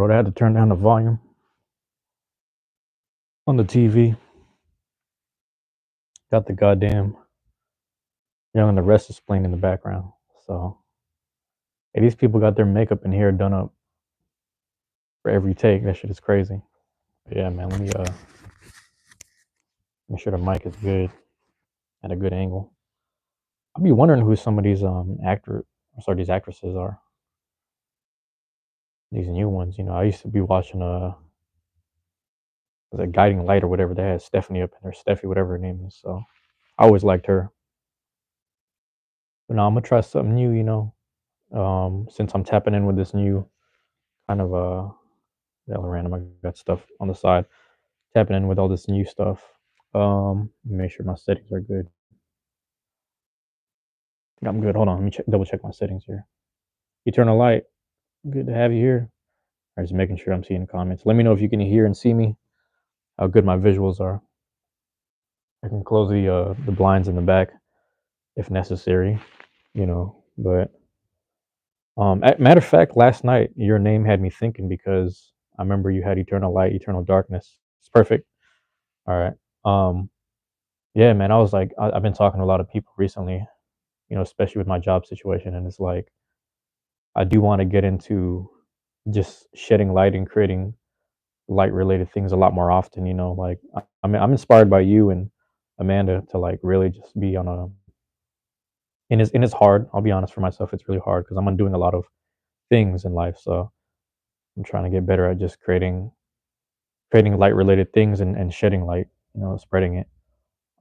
I had to turn down the volume on the TV. Got the goddamn Young and the Restless playing in the background. So, hey, these people got their makeup and hair done up for every take. That shit is crazy. But yeah, man. Let me make sure the mic is good at a good angle. I'll be wondering who some of these these actresses are. These new ones. I used to be watching was it Guiding Light or whatever. They had Stephanie up in there, Steffi, whatever her name is. So I always liked her. But now I'm gonna try something new. Since I'm tapping in with this new kind of random, I got stuff on the side. Tapping in with all this new stuff. Make sure my settings are good. I'm good. Hold on, let me double check my settings here. Eternal Light, good to have you here. I'm just making sure I'm seeing comments. Let me know if you can hear and see me. How good my visuals are. I can close the blinds in the back if necessary. But matter of fact, last night your name had me thinking because I remember you had Eternal Light, Eternal Darkness. It's perfect. All right. Yeah, man. I was like, I've been talking to a lot of people recently, especially with my job situation, and it's like I do want to get into just shedding light and creating light related things a lot more often. Like I'm inspired by you and Amanda to like really just be on a. And it's hard. I'll be honest, for myself, it's really hard because I'm undoing a lot of things in life. So I'm trying to get better at just creating light related things and shedding light, spreading it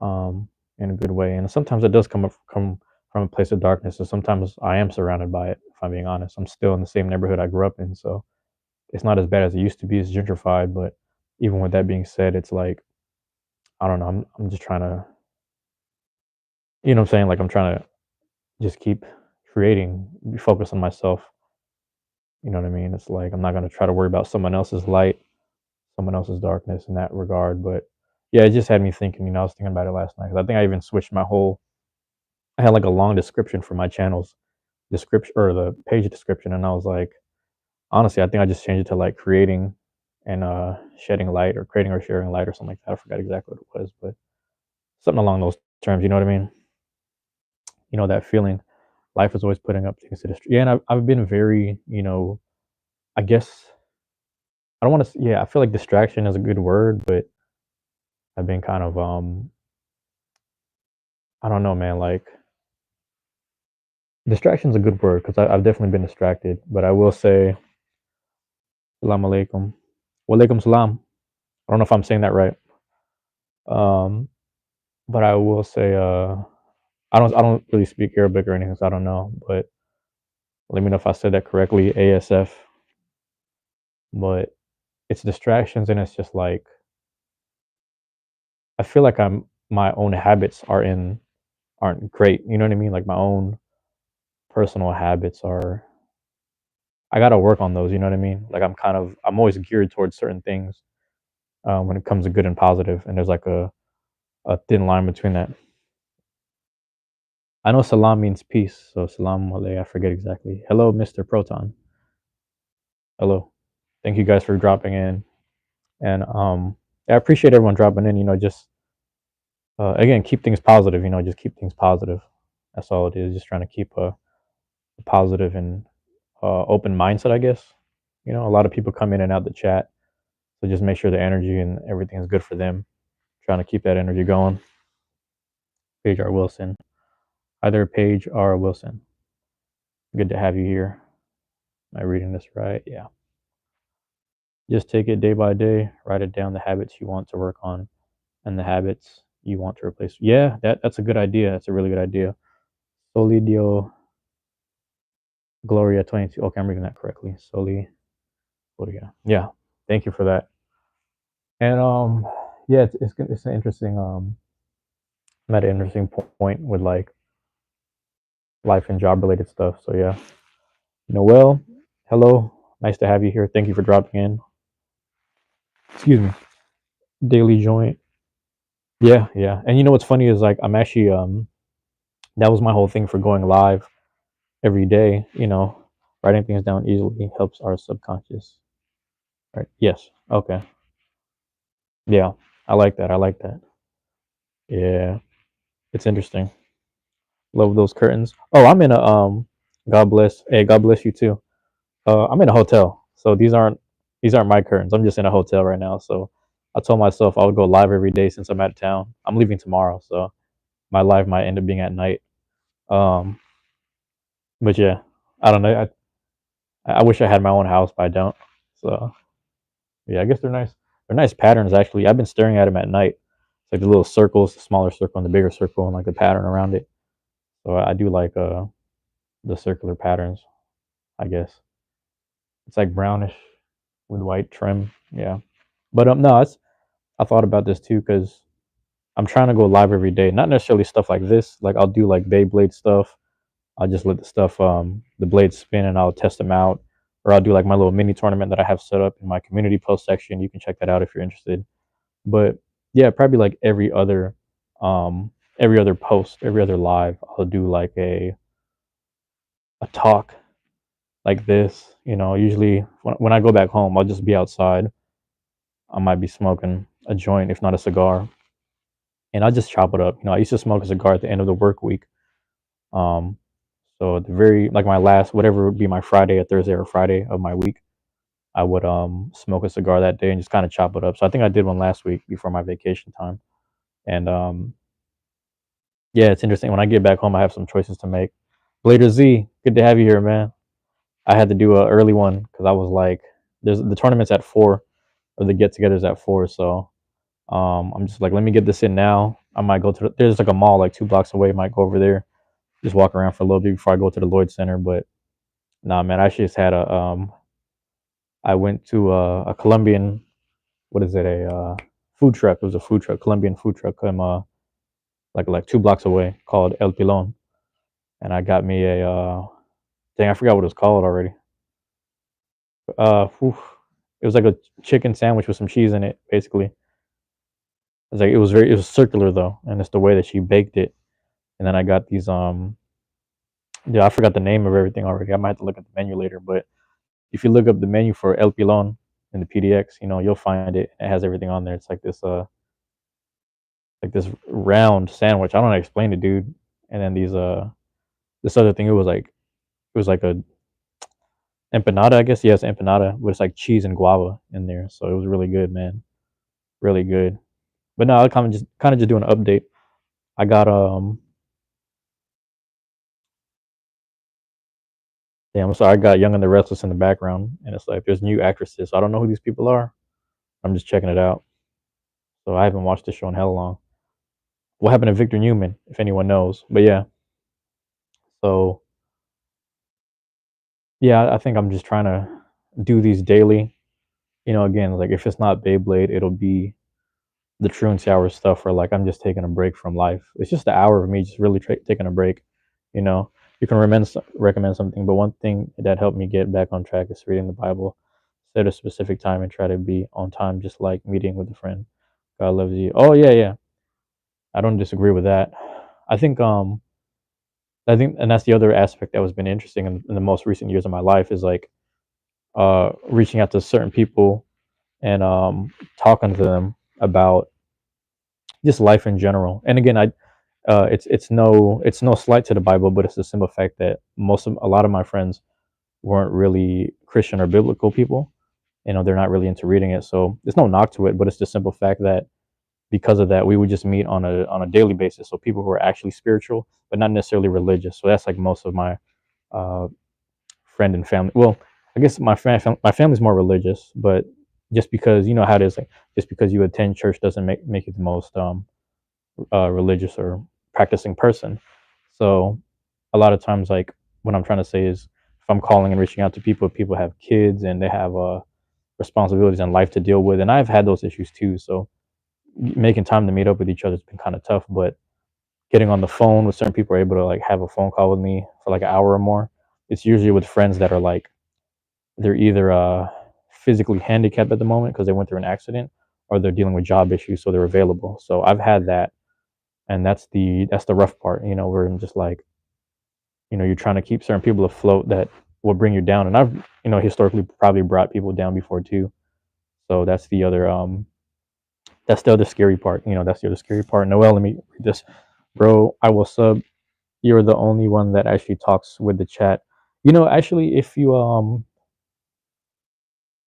in a good way. And sometimes it does come from a place of darkness. And sometimes I am surrounded by it. If I'm being honest, I'm still in the same neighborhood I grew up in, so it's not as bad as it used to be. It's gentrified, but even with that being said, it's like I don't know. I'm just trying to, what I'm saying. Like I'm trying to just keep creating, focus on myself. You know what I mean? It's like I'm not gonna try to worry about someone else's light, someone else's darkness in that regard. But yeah, it just had me thinking. I was thinking about it last night. 'Cause I think I even switched my whole. I had like a long description for my channel's description or the page description, and I was like, honestly, I think I just changed it to like creating and shedding light or creating or sharing light or something like that. I forgot exactly what it was, but something along those terms. You know what I mean? That feeling. Life is always putting up things to destroy. Yeah, and I've been very, I guess I don't want to. Yeah, I feel like distraction is a good word, but I've been kind of I don't know, man. Like distraction's a good word because I've definitely been distracted. But I will say, salam alaikum, walaikum salam. I don't know if I'm saying that right. Um, but I will say, I don't really speak Arabic or anything, so I don't know. But let me know if I said that correctly. ASF, but it's distractions, and it's just like I feel like my own habits aren't great. You know what I mean? Like my own personal habits are. I gotta work on those. You know what I mean? Like I'm always geared towards certain things when it comes to good and positive, and there's like a thin line between that. I know salam means peace, so salam alaikum. I forget exactly. Hello, Mr. Proton. Hello. Thank you guys for dropping in, and I appreciate everyone dropping in. Just again, keep things positive. Just keep things positive. That's all it is. Just trying to keep a positive and open mindset, I guess. A lot of people come in and out the chat, so just make sure the energy and everything is good for them. Trying to keep that energy going. Paige R. Wilson. Either Paige R. Wilson. Good to have you here. Am I reading this right? Yeah. Just take it day by day. Write it down, the habits you want to work on and the habits you want to replace. Yeah, that's a good idea. That's a really good idea. Solidio Gloria 22. Okay, I'm reading that correctly. Soli Gloria. Yeah. Thank you for that. And yeah, it's an interesting I'm at an interesting point with like life and job related stuff. So yeah. Noel, hello. Nice to have you here. Thank you for dropping in. Excuse me. Daily joint. Yeah, yeah. And what's funny is like I'm actually that was my whole thing for going live every day, writing things down easily helps our subconscious. Right. Yes. Okay. Yeah. I like that. I like that. Yeah. It's interesting. Love those curtains. Oh, I'm in a God bless. Hey, God bless you too. I'm in a hotel, so these aren't my curtains. I'm just in a hotel right now. So I told myself I would go live every day since I'm out of town. I'm leaving tomorrow, so my live might end up being at night. Um, but yeah, I don't know. I wish I had my own house, but I don't. So yeah, I guess they're nice. They're nice patterns actually. I've been staring at them at night. It's like the little circles, the smaller circle and the bigger circle, and like the pattern around it. So I do like the circular patterns. I guess it's like brownish with white trim. Yeah, but no, it's I thought about this too because I'm trying to go live every day. Not necessarily stuff like this. Like I'll do like Beyblade stuff. I'll just let the stuff the blades spin and I'll test them out. Or I'll do like my little mini tournament that I have set up in my community post section. You can check that out if you're interested. But yeah, probably like every other post, every other live, I'll do like a talk like this. Usually when I go back home, I'll just be outside. I might be smoking a joint, if not a cigar, and I just chop it up. I used to smoke a cigar at the end of the work week. Um, so at the very like my last whatever would be my Friday or Thursday or Friday of my week, I would smoke a cigar that day and just kind of chop it up. So I think I did one last week before my vacation time, and yeah, it's interesting. When I get back home, I have some choices to make. Blader Z, good to have you here, man. I had to do a early one because I was like, there's the tournament's at 4 or the get-togethers at 4, so I'm just like, let me get this in now. I might go to there's like a mall like 2 blocks away. Might go over there, just walk around for a little bit before I go to the Lloyd Center. But nah, man, I just had I went to a Colombian, what is it, a food truck. It was a food truck, Colombian food truck, like 2 blocks away, called El Pilon, and I got me a dang, I forgot what it was called already. Whew, it was like a chicken sandwich with some cheese in it, basically. It was circular though, and it's the way that she baked it. And then I got these yeah, I forgot the name of everything already. I might have to look at the menu later, but if you look up the menu for El Pilon in the PDX, you'll find it. It has everything on there. It's like this round sandwich. I don't know how to explain it, dude. And then this other thing. It was like a empanada, I guess. Yes, empanada with like cheese and guava in there. So it was really good, man. Really good. But no, I kind of just doing an update. I got yeah, I'm sorry. I got Young and the Restless in the background, and it's like there's new actresses. So I don't know who these people are. I'm just checking it out. So I haven't watched this show in hell long. What happened to Victor Newman, if anyone knows? But yeah, so yeah, I think I'm just trying to do these daily. Again, like if it's not Beyblade, it'll be the Truancy hour stuff, or like I'm just taking a break from life. It's just an hour of me just really taking a break. You know, you can recommend something, but one thing that helped me get back on track is reading the Bible. Set a specific time and try to be on time, just like meeting with a friend. God loves you. Oh yeah, yeah. I don't disagree with that. I think and that's the other aspect that has been interesting in the most recent years of my life is like reaching out to certain people and talking to them about just life in general. And again, it's no slight to the Bible, but it's the simple fact that a lot of my friends weren't really Christian or biblical people. They're not really into reading it, so there's no knock to it. But it's the simple fact that because of that, we would just meet on a daily basis. So people who are actually spiritual, but not necessarily religious. So that's like most of my uh, friend and family. Well, I guess my family's more religious, but just because you know how it is, like just because you attend church doesn't make you the most religious or practicing person. So a lot of times, like what I'm trying to say is, if I'm calling and reaching out to people, people have kids and they have responsibilities and life to deal with, and I've had those issues too. So making time to meet up with each other has been kind of tough, but getting on the phone with certain people are able to like have a phone call with me for like an hour or more. It's usually with friends that are like they're either physically handicapped at the moment because they went through an accident, or they're dealing with job issues, so they're available. So I've had that, and that's the rough part. Where I'm just like, you're trying to keep certain people afloat that will bring you down, and I've historically probably brought people down before too. So that's the other scary part. That's the other scary part. Noel, let me read this. Bro, I will sub. You're the only one that actually talks with the chat. Actually, if you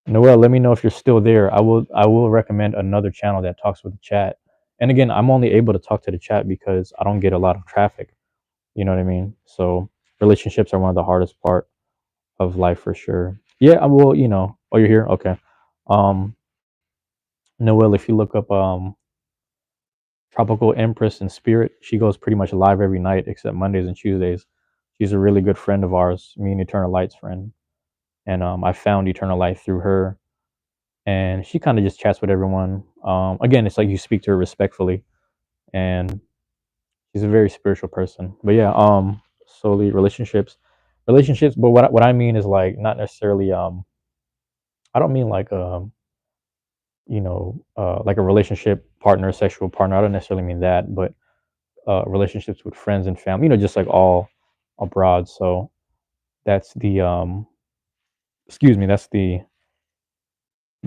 Noel, let me know if you're still there. I will recommend another channel that talks with the chat. And again, I'm only able to talk to the chat because I don't get a lot of traffic. You know what I mean? So relationships are one of the hardest part of life for sure. Yeah, I will. Oh, you're here. Okay. Um, Noel, if you look up Tropical Empress and Spirit, she goes pretty much live every night except Mondays and Tuesdays. She's a really good friend of ours, me and Eternal Light's friend. And I found Eternal Light through her, and she kind of just chats with everyone. Again, it's like you speak to her respectfully, and she's a very spiritual person. But yeah, solely relationships. But what I mean is like not necessarily. I don't mean like like a relationship partner, sexual partner. I don't necessarily mean that, but relationships with friends and family. Just like all abroad. So that's the excuse me. That's the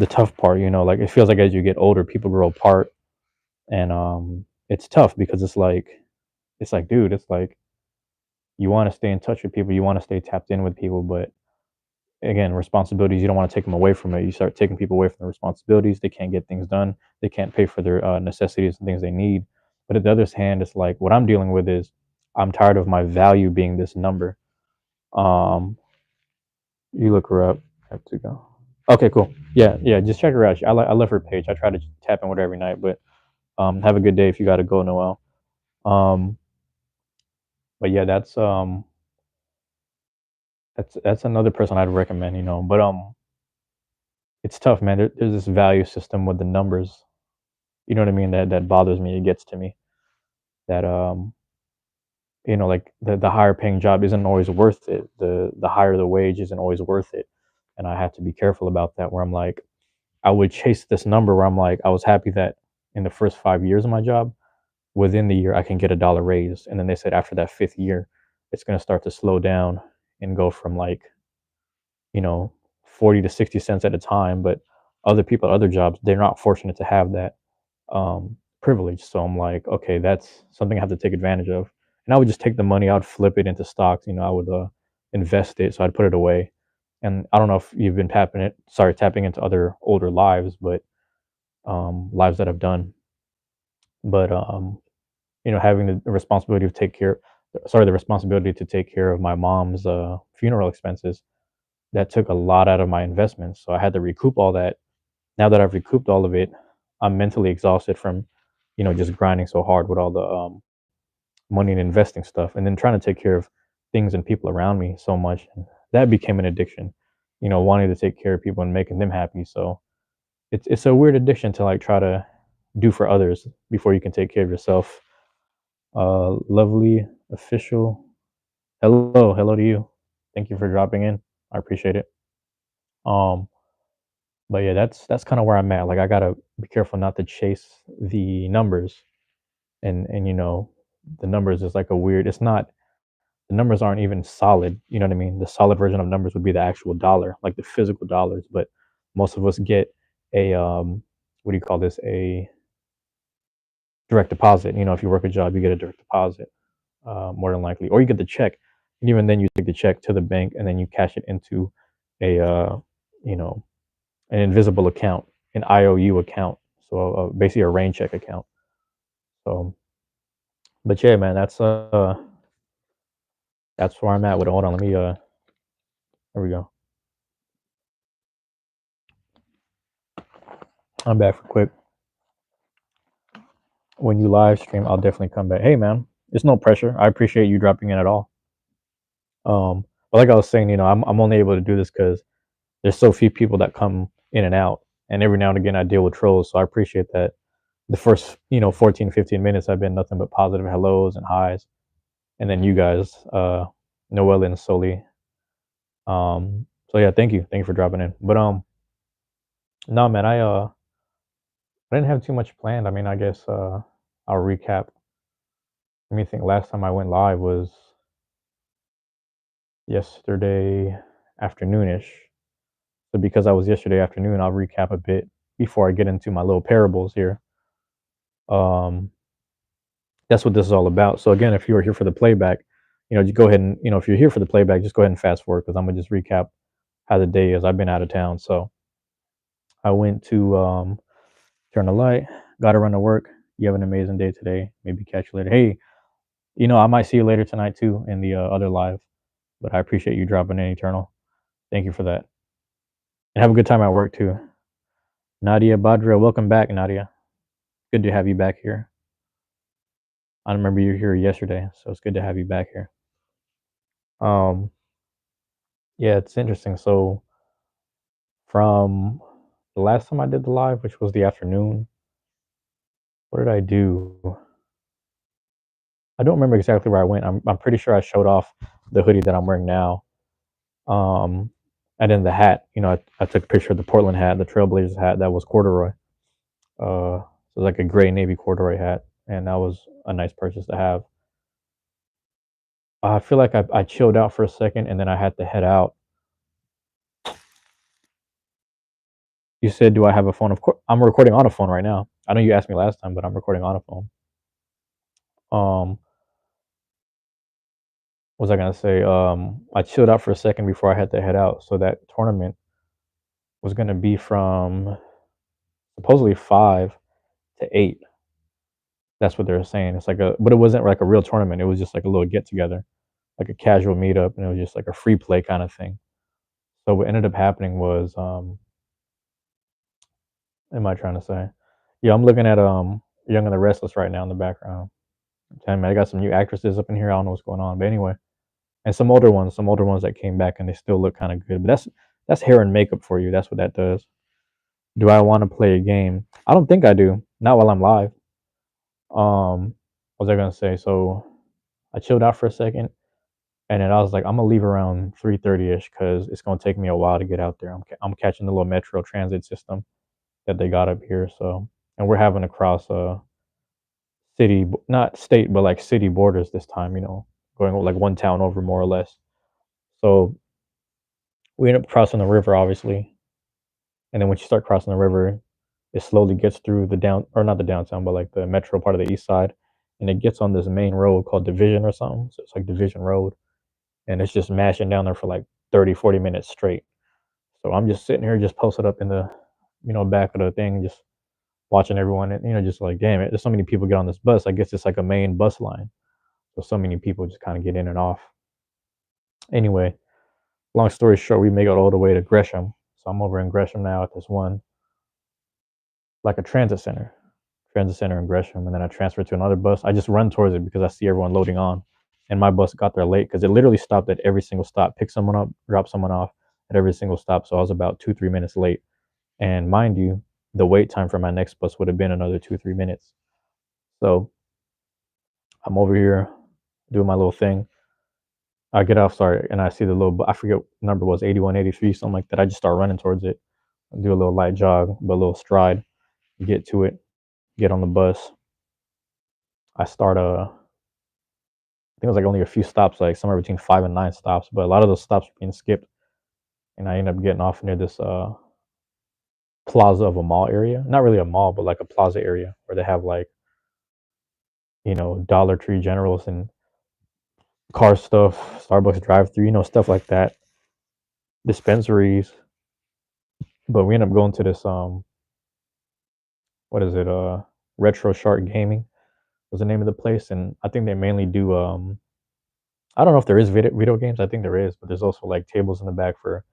tough part. Like it feels like as you get older, people grow apart, and it's tough because it's like, dude, it's like you want to stay in touch with people, you want to stay tapped in with people, but again, responsibilities, you don't want to take them away from it. You start taking people away from their responsibilities. They can't get things done. They can't pay for their necessities and things they need. But at the other hand, it's like what I'm dealing with is I'm tired of my value being this number. Um, you look her up. I have to go. Okay, cool. Yeah, yeah. Just check her out. I love her page. I try to tap in with her every night. But have a good day if you got to go, Noel. Um, but yeah, that's another person I'd recommend. But it's tough, man. There's this value system with the numbers. You know what I mean? That bothers me. It gets to me. That like the higher paying job isn't always worth it. The higher the wage isn't always worth it. And I have to be careful about that. Where I'm like, I would chase this number where I'm like, I was happy that in the first 5 years of my job, within the year I can get $1 raise. And then they said after that fifth year, it's gonna start to slow down and go from like, you know, 40 to 60 cents at a time. But other people at other jobs, they're not fortunate to have that privilege. So I'm like, okay, that's something I have to take advantage of. And I would just take the money, I would flip it into stocks. I would invest it, so I'd put it away. And I don't know if you've been tapping into other older lives, but lives that I've done. But having the responsibility to the responsibility to take care of my mom's funeral expenses, that took a lot out of my investments. So I had to recoup all that. Now that I've recouped all of it, I'm mentally exhausted from, just grinding so hard with all the money and investing stuff, and then trying to take care of things and people around me so much. And that became an addiction, wanting to take care of people and making them happy. So it's a weird addiction to like try to do for others before you can take care of yourself. Lovely official. Hello to you. Thank you for dropping in. I appreciate it. Um, but yeah, that's kind of where I'm at. Like I gotta be careful not to chase the numbers, and the numbers is like a weird. It's not the numbers aren't even solid. You know what I mean? The solid version of numbers would be the actual dollar, like the physical dollars. But most of us get a what do you call this? A direct deposit. If you work a job, you get a direct deposit, more than likely, or you get the check, and even then, you take the check to the bank and then you cash it into a you know an invisible account, an IOU account, so basically a rain check account. So, but yeah, man, that's where I'm at with it. Hold on, let me there we go. I'm back for quick. When you live stream, I'll definitely come back. Hey, man, it's no pressure. I appreciate you dropping in at all. But like I was saying, I'm only able to do this because there's so few people that come in and out, and every now and again I deal with trolls. So I appreciate that. The first 14, 15 minutes I've been nothing but positive hellos and highs, and then you guys, Noel and Soli. So yeah, thank you for dropping in. But no, man, I didn't have too much planned. I mean, I guess I'll recap. Let me think. Last time I went live was yesterday afternoonish. So because I was yesterday afternoon, I'll recap a bit. before I get into my little parables here. Um, that's what this is all about. So again, if you are here for the playback, just go ahead and if you're here for the playback, just go ahead and fast forward because I'm gonna just recap how the day is. I've been out of town, so I went to turn the light, got to run to work. You have an amazing day today. Maybe catch you later. Hey, I might see you later tonight too in the other live, but I appreciate you dropping in, Eternal. Thank you for that. And have a good time at work too. Nadia Badra, welcome back, Nadia. Good to have you back here. I remember you were here yesterday, so it's good to have you back here. Um, yeah, it's interesting. So from the last time I did the live, which was the afternoon, what did I do? I don't remember exactly where I went. I'm pretty sure I showed off the hoodie that I'm wearing now. Um, and then the hat, I took a picture of the Portland hat, the Trailblazers hat that was corduroy. So like a gray navy corduroy hat, and that was a nice purchase to have. I feel like I chilled out for a second, and then I had to head out. You said, "Do I have a phone?" Of course, I'm recording on a phone right now. I know you asked me last time, but I'm recording on a phone. What was I gonna say? I chilled out for a second before I had to head out. So that tournament was gonna be from supposedly 5 to 8. That's what they were saying. But it wasn't like a real tournament. It was just like a little get together, like a casual meetup, and it was just like a free play kind of thing. So what ended up happening was, what am I trying to say? Yeah, I'm looking at Young and the Restless right now in the background. I'm telling you, I got some new actresses up in here. I don't know what's going on, but anyway, and some older ones that came back and they still look kind of good. But that's hair and makeup for you. That's what that does. Do I want to play a game? I don't think I do. Not while I'm live. What was I gonna say? So I chilled out for a second, and then I was like, I'm gonna leave around 3:30 ish because it's gonna take me a while to get out there. I'm catching the little metro transit system that they got up here. So, and we're having to cross city, not state, but like city borders this time. Going like one town over more or less. So we end up crossing the river, obviously, and then once you start crossing the river, it slowly gets through the down or not the downtown, but like the metro part of the east side, and it gets on this main road called Division or something. So it's like Division Road, and it's just mashing down there for like 30, 40 minutes straight. So I'm just sitting here, just posted up in the, back of the thing, just watching everyone, and just like, damn it, there's so many people get on this bus. I guess it's like a main bus line, so many people just kind of get in and off. Anyway, long story short, we make it all the way to Gresham. So I'm over in Gresham now at this one, like a transit center in Gresham, and then I transferred to another bus. I just run towards it because I see everyone loading on, and my bus got there late because it literally stopped at every single stop, picked someone up, dropped someone off at every single stop. So I was about 2-3 minutes late, and mind you, the wait time for my next bus would have been another 2-3 minutes. So I'm over here doing my little thing. I get off, sorry, and I see the little, I forget what number was, 81, 83, something like that. I just start running towards it, do a little light jog, but a little stride, get to it, get on the bus. I start I think it was like only a few stops, like somewhere between 5 and 9 stops, but a lot of those stops were being skipped, and I end up getting off near this plaza of a mall area. Not really a mall, but like a plaza area where they have like Dollar Tree Generals and car stuff, Starbucks drive-through, stuff like that, dispensaries. But we end up going to this what is it? Retro Shark Gaming was the name of the place, and I think they mainly do I don't know if there is video games. I think there is, but there's also like tables in the back for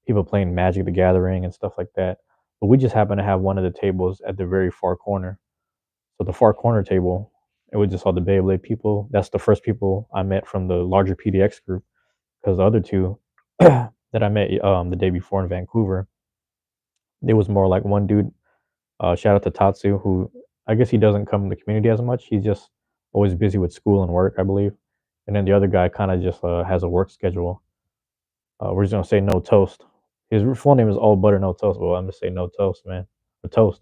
people playing Magic the Gathering and stuff like that. But we just happen to have one of the tables at the very far corner. So the far corner table, it was just all the Beyblade people. That's the first people I met from the larger PDX group, because the other two that I met the day before in Vancouver, it was more like one dude. Shout out to Tatsu, who I guess he doesn't come in the community as much. He's just always busy with school and work, I believe. And then the other guy kind of just has a work schedule. We're just gonna say no toast. His full name is All Butter No Toast. Well, I'm gonna say no toast, man. Or toast.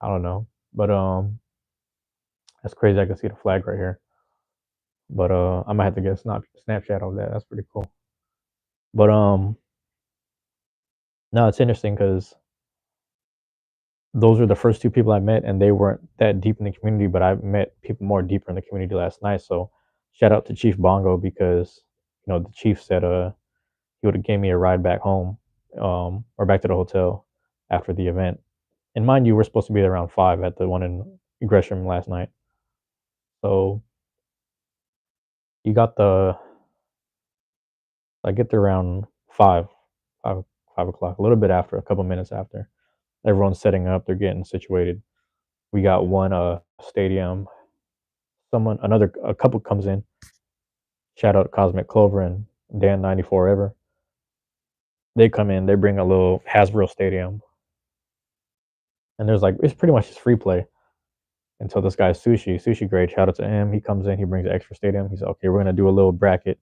I don't know, but that's crazy. I can see the flag right here. But I might have to get a Snapchat of that. That's pretty cool. But no, it's interesting because those are the first two people I met, and they weren't that deep in the community, but I met people more deeper in the community last night. So shout out to Chief Bongo because the chief said he would have gave me a ride back home, or back to the hotel after the event. And mind you, we're supposed to be there around 5 at the one in Gresham last night. So you got the I get there around 5, 5 o'clock, a little bit after, a couple minutes after. Everyone's setting up, they're getting situated. We got one stadium. A couple comes in. Shout out to Cosmic Clover and Dan 94 Ever. They come in, they bring a little Hasbro stadium. And it's pretty much just free play until this guy Sushi Grade, shout out to him. He comes in, he brings an extra stadium. He's like, okay, we're gonna do a little bracket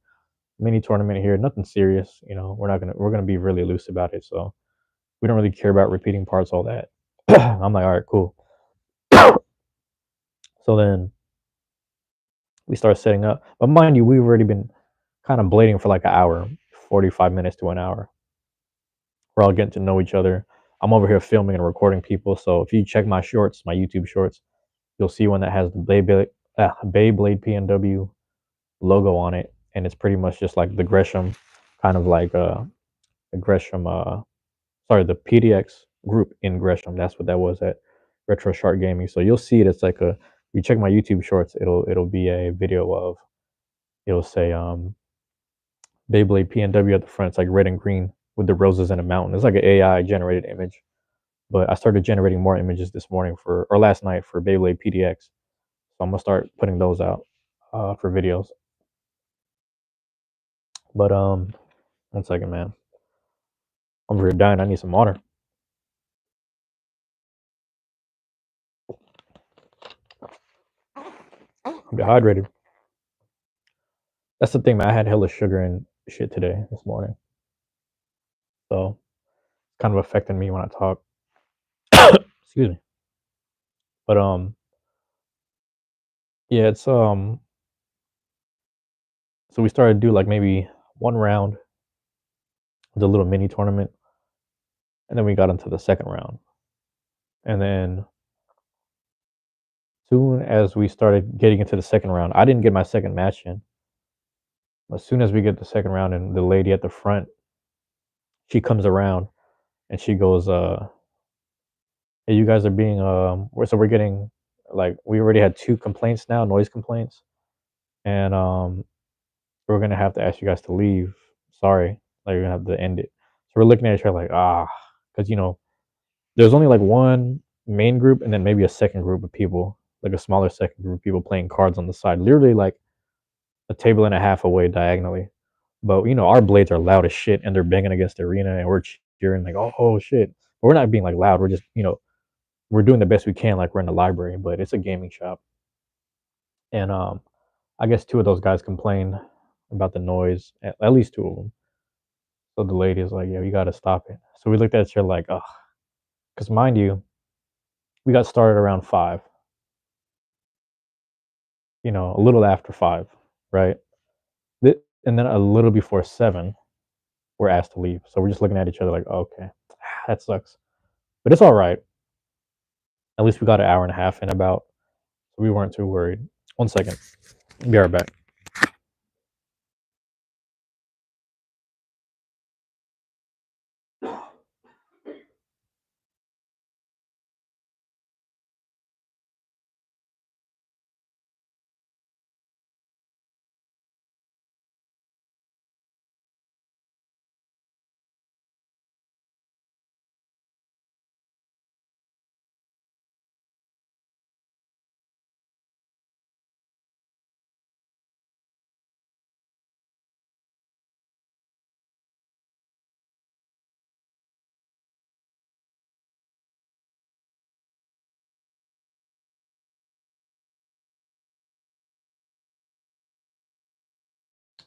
mini tournament here, nothing serious. We're gonna be really loose about it. So we don't really care about repeating parts, all that. I'm like, all right, cool. So then we start setting up. But mind you, we've already been kind of blading for like an hour, 45 minutes to an hour. We're all getting to know each other. I'm over here filming and recording people. So if you check my shorts, my YouTube shorts, you'll see one that has the Beyblade PNW logo on it. And it's pretty much just like the Gresham, kind of like the Gresham, the PDX group in Gresham. That's what that was at Retro Shark Gaming. So you'll see it. It's like if you check my YouTube shorts, it'll be a video of, it'll say Beyblade PNW at the front. It's like red and green with the roses and a mountain. It's like an AI generated image. But I started generating more images this morning or last night for Beyblade PDX. So I'm gonna start putting those out for videos. But 1 second, man. I'm over here dying. I need some water. I'm dehydrated. That's the thing, man. I had hella sugar and shit today, this morning. So it's kind of affecting me when I talk. Excuse me. But yeah, it's so we started to do like maybe one round, the little mini tournament, and then we got into the second round. And then soon as we started getting into the second round, I didn't get my second match in. As soon as we get the second round, and the lady at the front, she comes around and she goes, hey, you guys are being we're getting, like, we already had 2 complaints now, noise complaints, and we're gonna have to ask you guys to leave. Sorry, like, you're gonna have to end it. So we're looking at each other like, because there's only like one main group and then maybe a second group of people, like a smaller second group of people playing cards on the side, literally like a table and a half away diagonally. But our blades are loud as shit, and they're banging against the arena, and we're cheering like, oh shit. But we're not being like loud. We're just we're doing the best we can, like we're in the library, but it's a gaming shop. And I guess 2 of those guys complained about the noise, at least 2 of them. So the lady is like, yeah, you got to stop it. So we looked at each other like, ugh. Because mind you, we got started around 5, a little after 5, right? And then a little before 7, we're asked to leave. So we're just looking at each other like, oh, okay, that sucks. But it's all right. At least we got an hour and a half in about, so we weren't too worried. 1 second. Be right back.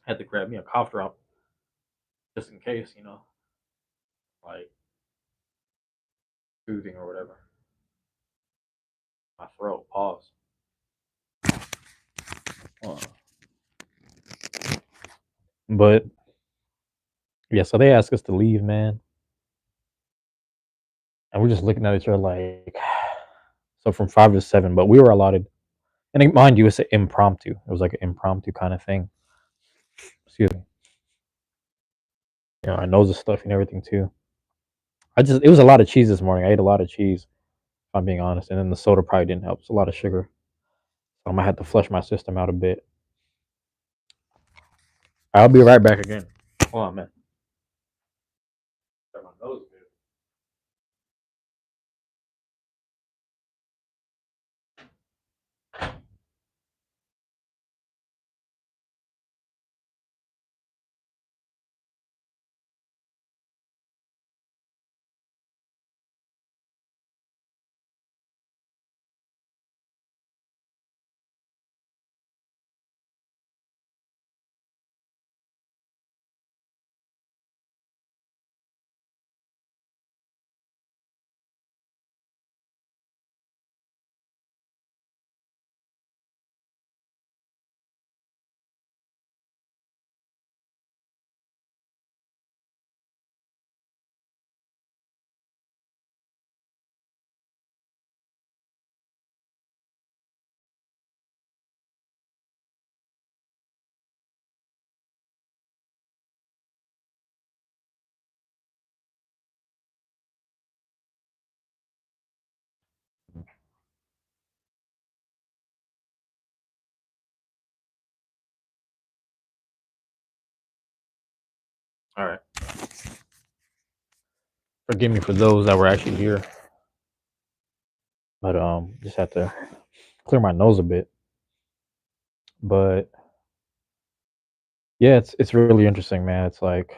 I had to grab me a cough drop just in case, like soothing or whatever. My throat. Pause. But yeah, so they asked us to leave, man. and we're just looking at each other like, so from 5 to 7, but we were allotted. And mind you, it's an impromptu. It was like an impromptu kind of thing. Excuse me. I know the stuff and everything too. It was a lot of cheese this morning. I ate a lot of cheese, if I'm being honest. And then the soda probably didn't help. It's a lot of sugar. So I'm gonna have to flush my system out a bit. I'll be right back again. Hold on, man. My nose a bit. All right. Forgive me for those that were actually here, but just had to clear my nose a bit. But yeah, it's really interesting, man. It's like,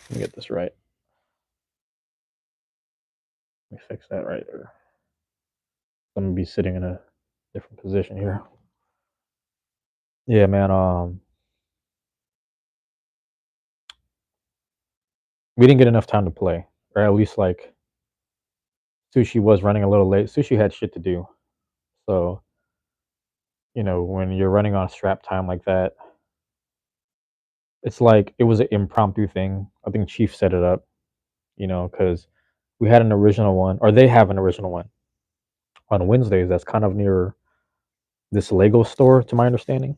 let me get this right. Let me fix that right there. I'm gonna be sitting in a different position here. Yeah, man. We didn't get enough time to play, or at least like Sushi was running a little late. Sushi had shit to do, so when you're running on strap time like that, it's like it was an impromptu thing. I think Chief set it up, because we had an original one, or they have an original one on Wednesdays. That's kind of near this Lego store, to my understanding,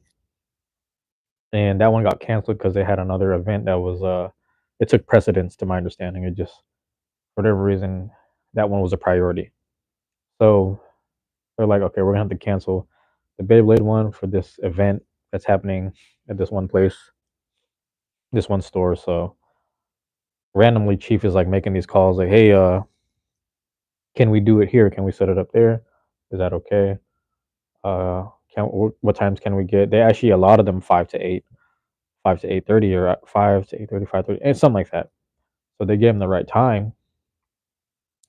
and that one got canceled because they had another event that was it took precedence, to my understanding. It just, for whatever reason, that one was a priority. So they're like, okay, we're gonna have to cancel the Beyblade one for this event that's happening at this one place, this one store. So randomly, Chief is like making these calls, like, hey, can we do it here? Can we set it up there? Is that okay? Can what times can we get? They actually, a lot of them 5 to 8, 5 to 8:30, or 5 to 8:30, 5:30, and something like that. So they gave them the right time,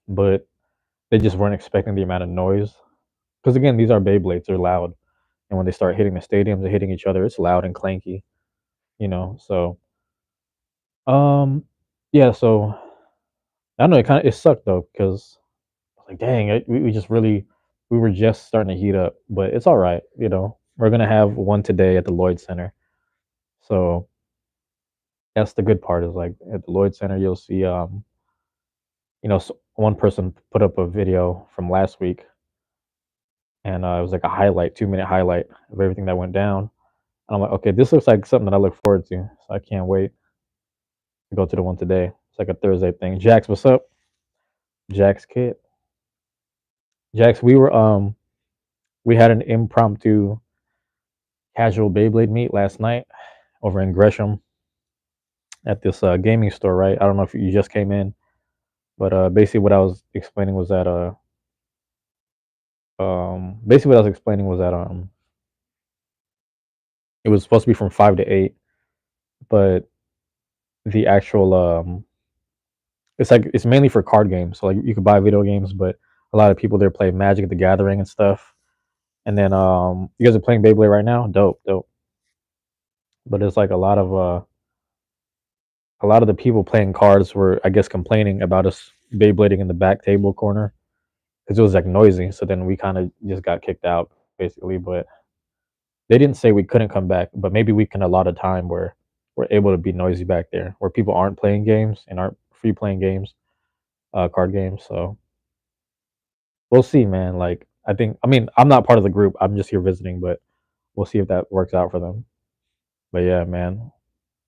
but they just weren't expecting the amount of noise. Because again, these are Beyblades; they're loud, and when they start hitting the stadiums and hitting each other, it's loud and clanky. So yeah. So I don't know. It sucked though, because like, dang, we just really, we were just starting to heat up, but it's all right. We're gonna have one today at the Lloyd Center, so that's the good part. Is like at the Lloyd Center, you'll see, one person put up a video from last week, and it was like a highlight, 2-minute highlight of everything that went down. And I'm like, okay, this looks like something that I look forward to, so I can't wait to go to the one today. It's like a Thursday thing. Jax, what's up? Jax kid. Jax, we had an impromptu casual Beyblade meet last night over in Gresham at this gaming store, right? I don't know if you just came in, but basically what I was explaining was that it was supposed to be from 5 to 8, but the actual it's mainly for card games. So like you could buy video games, but a lot of people there play Magic the Gathering and stuff. And then you guys are playing Beyblade right now? Dope, dope. But it's like a lot of the people playing cards were, I guess, complaining about us Beyblading in the back table corner because it was like noisy. So then we kind of just got kicked out basically. But they didn't say we couldn't come back, but maybe we can allot a time where we're able to be noisy back there, where people aren't playing games and aren't free playing games. card games. So we'll see, man. Like I mean, I'm not part of the group. I'm just here visiting, but we'll see if that works out for them. But yeah, man.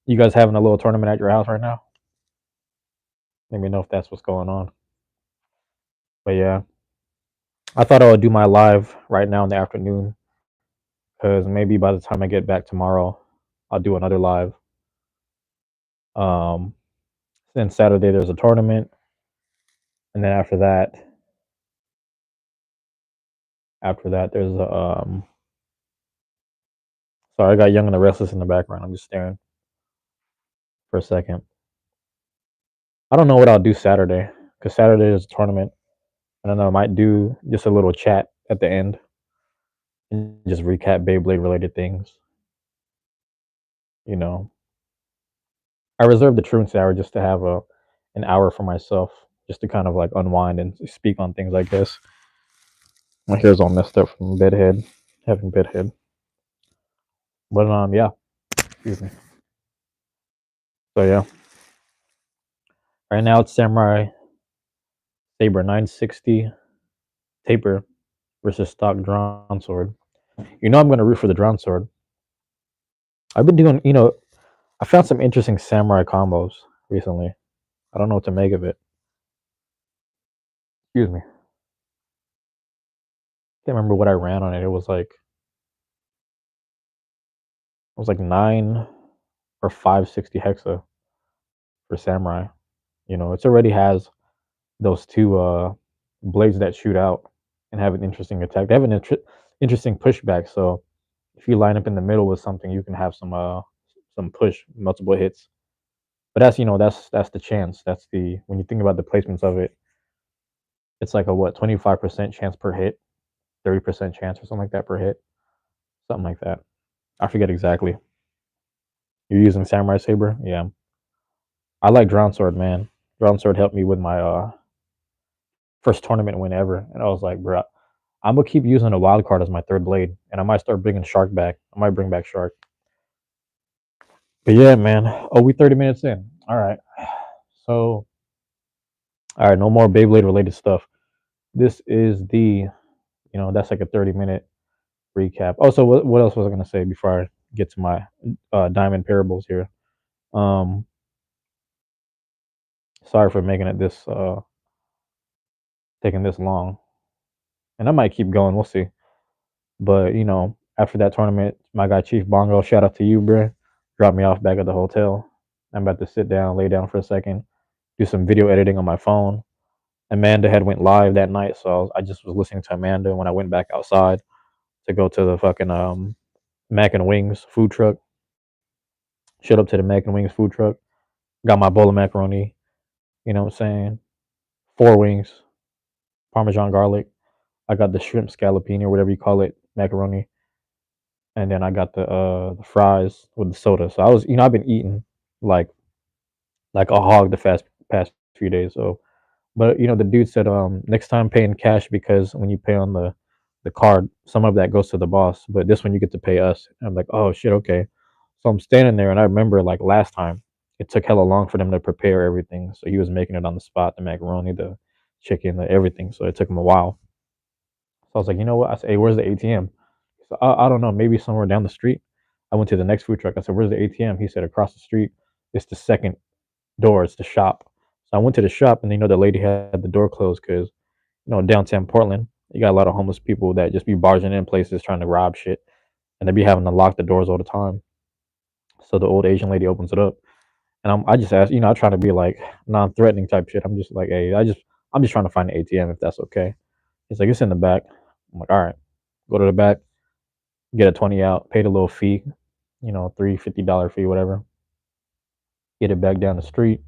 You guys having a little tournament at your house right now? Let me know if that's what's going on. But yeah, I thought I would do my live right now in the afternoon because maybe by the time I get back tomorrow, I'll do another live. Um, then Saturday there's a tournament, and then after that there's a Sorry, I got Young and the Restless in the background. I'm just staring for a second. I don't know what I'll do Saturday because Saturday is a tournament. I don't know. I might do just a little chat at the end and just recap Beyblade related things. You know, I reserved the Truancy hour just to have an hour for myself, just to kind of like unwind and speak on things. I guess my hair's all messed up from bedhead, having bedhead. But yeah, excuse me. So yeah, right now it's Samurai Saber 960 taper versus stock drawn sword. You know I'm gonna root for the drawn sword. I've been doing, I found some interesting samurai combos recently. I don't know what to make of it. Excuse me. Can't remember what I ran on it. It was like 9 or 560 hexa for samurai. It already has those two blades that shoot out and have an interesting attack. They have an interesting pushback. So if you line up in the middle with something, you can have some push, multiple hits. But that's the chance. That's the when you think about the placements of it, it's like a what 25% chance per hit, 30% chance or something like that per hit, something like that. I forget exactly. You're using Samurai Saber, yeah. I like Drawn Sword, man. Drawn Sword helped me with my first tournament win ever, and I was like, bro, I'm gonna keep using a wild card as my third blade, and I might start bringing Shark back. I might bring back Shark. But yeah, man. Oh, we 30 minutes in. All right. So, all right, no more Beyblade related stuff. This is that's like a 30-minute recap. Also, what else was I gonna say before I get to my diamond parables here? Um, Sorry for making it this taking this long, and I might keep going. We'll see. But after that tournament, my guy Chief Bongo, shout out to you, bro. Dropped me off back at the hotel. I'm about to sit down, lay down for a second, do some video editing on my phone. Amanda had went live that night, so I just was listening to Amanda when I went back outside to go to the fucking Mac and Wings food truck. Showed up to the Mac and Wings food truck, got my bowl of macaroni. You know what I'm saying? 4 wings, Parmesan garlic. I got the shrimp scallopini or whatever you call it, macaroni, and then I got the fries with the soda. So I've been eating like a hog the past few days. So, but the dude said next time pay in cash because when you pay on the card, some of that goes to the boss, but this one you get to pay us. And I'm like, oh shit, okay. So I'm standing there, and I remember like last time it took hella long for them to prepare everything. So he was making it on the spot, the macaroni, the chicken, the everything. So it took him a while. So I was like, you know what? I said, hey, where's the ATM? So I don't know, maybe somewhere down the street. I went to the next food truck. I said, where's the ATM? He said, across the street. It's the second door. It's the shop. So I went to the shop, and the lady had the door closed because downtown Portland, you got a lot of homeless people that just be barging in places trying to rob shit, and they be having to lock the doors all the time. So the old Asian lady opens it up, and I just asked, I try to be like non-threatening type shit. I'm just like, hey, I'm just trying to find an ATM if that's okay. He's like, it's in the back. I'm like, all right, go to the back, get a 20 out, paid a little fee, $350 fee, whatever. Get it back down the street.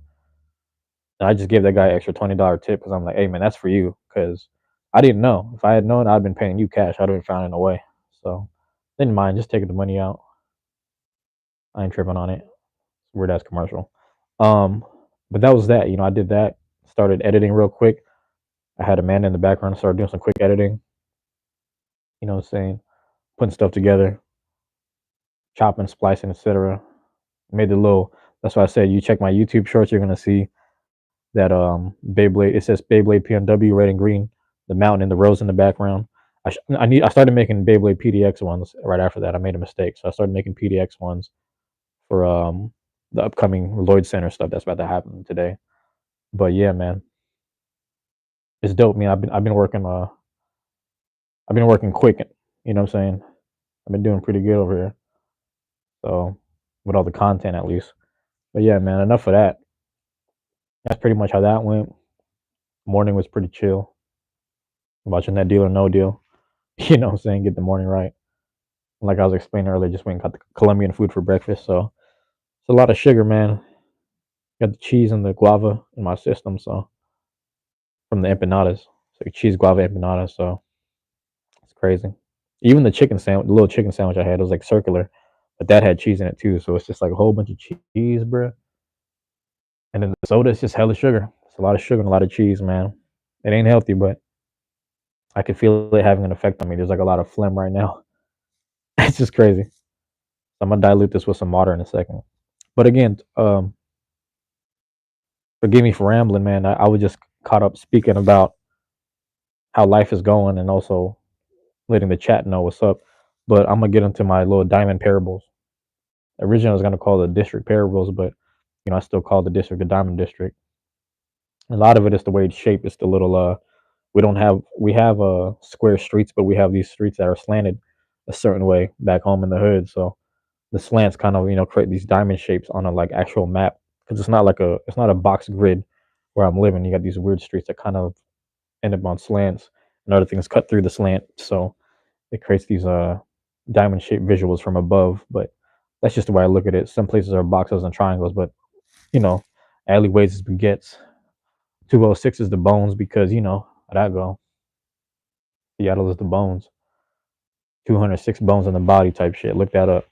And I just gave that guy an extra $20 tip because I'm like, hey man, that's for you. Because I didn't know. If I had known, I'd been paying you cash. I'd have found it a way. So didn't mind just taking the money out. I ain't tripping on it. Weird ass commercial. Um, but that was that. I did that. Started editing real quick. I had Amanda in the background. Started doing some quick editing. You know what I'm saying? Putting stuff together, chopping, splicing, etc. Made the little. That's why I said you check my YouTube shorts. You're gonna see that Beyblade. It says Beyblade PNW red and green. The mountain and the rose in the background. I started making Beyblade PDX ones right after that. I made a mistake, so I started making PDX ones for the upcoming Lloyd Center stuff that's about to happen today. But yeah, man, it's dope. Man, I've been working quick. You know what I'm saying? I've been doing pretty good over here. So with all the content at least. But yeah, man, enough of that. That's pretty much how that went. Morning was pretty chill. Watching that Deal or No Deal. You know what I'm saying? Get the morning right. Like I was explaining earlier, just went and got the Colombian food for breakfast. So it's a lot of sugar, man. Got the cheese and the guava in my system. So from the empanadas. It's like cheese guava empanada. So it's crazy. Even the chicken sandwich, the little chicken sandwich I had, was like circular, but that had cheese in it too. So it's just like a whole bunch of cheese, bro. And then the soda is just hella sugar. It's a lot of sugar and a lot of cheese, man. It ain't healthy, but I can feel it having an effect on me. There's like a lot of phlegm right now. It's just crazy. I'm gonna dilute this with some water in a second. But again, forgive me for rambling, man. I was just caught up speaking about how life is going and also letting the chat know what's up. But I'm gonna get into my little diamond parables. Originally, I was gonna call it district parables, but I still call the district the diamond district. A lot of it is the way it's shaped. It's the little we have square streets, but we have these streets that are slanted a certain way back home in the hood. So the slants kind of create these diamond shapes on a like actual map because it's not a box grid where I'm living. You got these weird streets that kind of end up on slants and other things cut through the slant. So it creates these diamond shaped visuals from above. But that's just the way I look at it. Some places are boxes and triangles, but you know, alleyways is baguettes. 206 is the bones because how that go. Seattle is the bones. 206 bones in the body type shit. Look that up.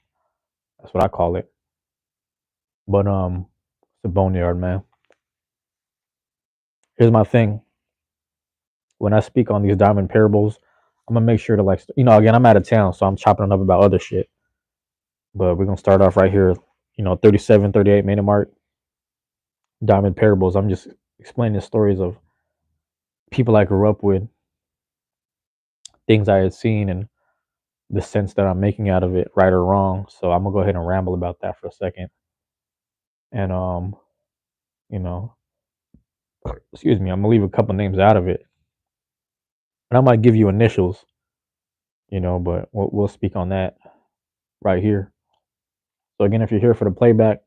That's what I call it. But it's a boneyard, man. Here's my thing. When I speak on these diamond parables, I'm gonna make sure to again, I'm out of town, so I'm chopping up about other shit. But we're gonna start off right here, 37, 38 minute mark. Diamond parables. I'm just explaining the stories of people I grew up with, things I had seen, and the sense that I'm making out of it, right or wrong. So I'm gonna go ahead and ramble about that for a second. And you know, excuse me, I'm gonna leave a couple names out of it. And I might give you initials, but we'll speak on that right here. So again, if you're here for the playback,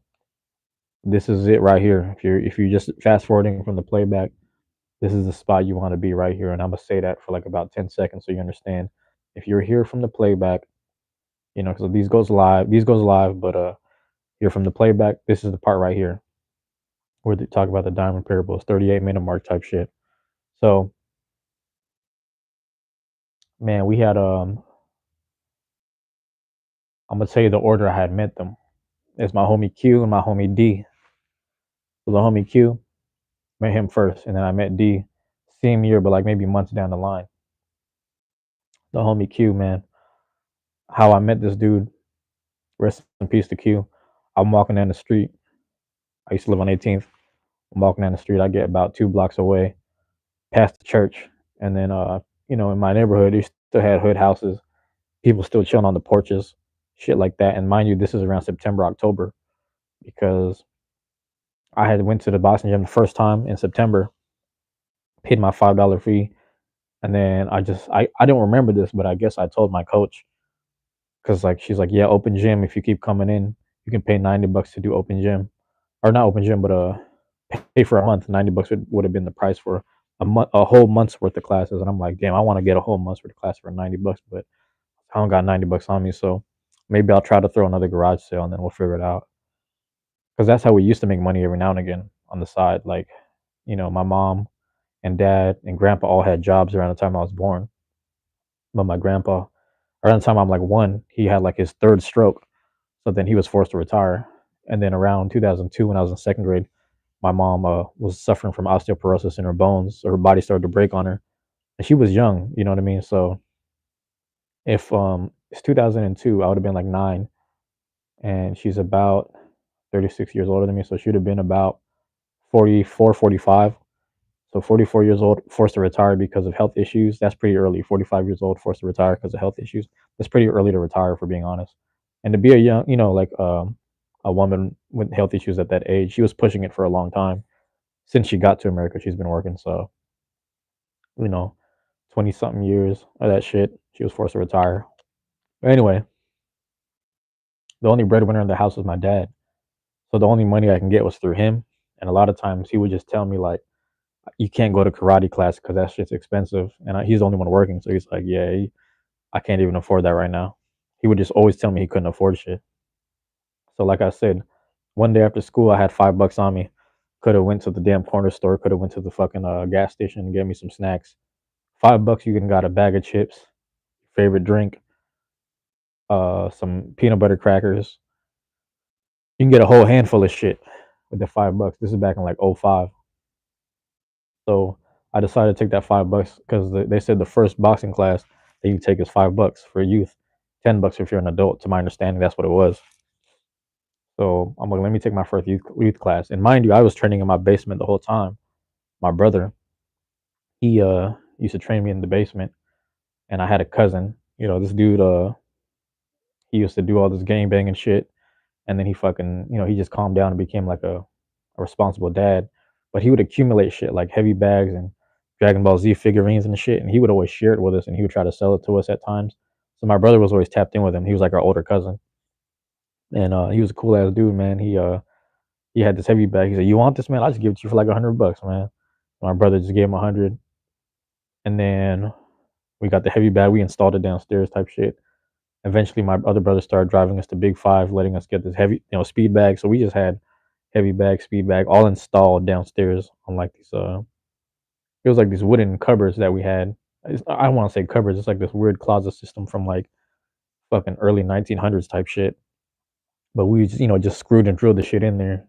this is it right here. If you're just fast forwarding from the playback, this is the spot you want to be right here. And I'm gonna say that for like about 10 seconds so you understand. If you're here from the playback, because these goes live, but you're from the playback, this is the part right here where they talk about the diamond parables, 38-minute mark type shit. So man, we had I'm gonna tell you the order I had met them. It's my homie Q and my homie D. So the homie Q, met him first, and then I met D same year, but like maybe months down the line. The homie Q, man, how I met this dude, rest in peace to Q. I'm walking down the street. I used to live on 18th. I'm walking down the street. I get about 2 blocks away, past the church, and then in my neighborhood, you still had hood houses. People still chilling on the porches, shit like that. And mind you, this is around September, October, because I had went to the Boston gym the first time in September, paid my $5 fee, and then I don't remember this, but I guess I told my coach because like she's like, yeah, open gym. If you keep coming in, you can pay $90 to do open gym, or not open gym, but pay for a month. $90 would have been the price for a whole month's worth of classes. And I'm like, damn, I want to get a whole month's worth of class for $90, but I don't got $90 on me, so maybe I'll try to throw another garage sale and then we'll figure it out. Because that's how we used to make money every now and again on the side. Like, my mom and dad and grandpa all had jobs around the time I was born. But my grandpa, around the time I'm like one, he had like his third stroke. So then he was forced to retire. And then around 2002, when I was in second grade, my mom was suffering from osteoporosis in her bones. So her body started to break on her. And she was young, you know what I mean? So if it's 2002, I would have been like 9. And she's about 36 years older than me. So she would have been about 44, 45. So 44 years old, forced to retire because of health issues. That's pretty early. 45 years old, forced to retire because of health issues. That's pretty early to retire, for being honest. And to be a young, like a woman with health issues at that age, she was pushing it for a long time. Since she got to America, she's been working. So, you know, 20 something years of that shit, she was forced to retire. But anyway, the only breadwinner in the house was my dad. So the only money I can get was through him. And a lot of times he would just tell me, like, you can't go to karate class because that shit's expensive. And he's the only one working. So he's like, yeah, I can't even afford that right now. He would just always tell me he couldn't afford shit. So like I said, one day after school, I had $5 on me. Could have went to the damn corner store. Could have went to the fucking gas station and get me some snacks. $5, you can got a bag of chips, favorite drink, some peanut butter crackers. You can get a whole handful of shit with the $5. This is back in like '05. So I decided to take that $5 because they said the first boxing class that you take is $5 for youth, $10 if you're an adult. To my understanding, that's what it was. So I'm like, let me take my first youth class. And mind you, I was training in my basement the whole time. My brother, he used to train me in the basement, and I had a cousin. This dude, he used to do all this gang banging shit, and then he fucking, he just calmed down and became like a responsible dad. But he would accumulate shit like heavy bags and Dragon Ball Z figurines and shit, and he would always share it with us, and he would try to sell it to us at times. So my brother was always tapped in with him. He was like our older cousin, and he was a cool ass dude, man. He had this heavy bag. He said, "You want this, man? I'll just give it to you for like $100, man." My brother just gave him 100, and then we got the heavy bag. We installed it downstairs, type shit. Eventually, my other brother started driving us to Big Five, letting us get this heavy, speed bag. So we just had heavy bag, speed bag, all installed downstairs on like these. It was like these wooden cupboards that we had. I don't want to say cupboards. It's like this weird closet system from like fucking early 1900s type shit. But we just, just screwed and drilled the shit in there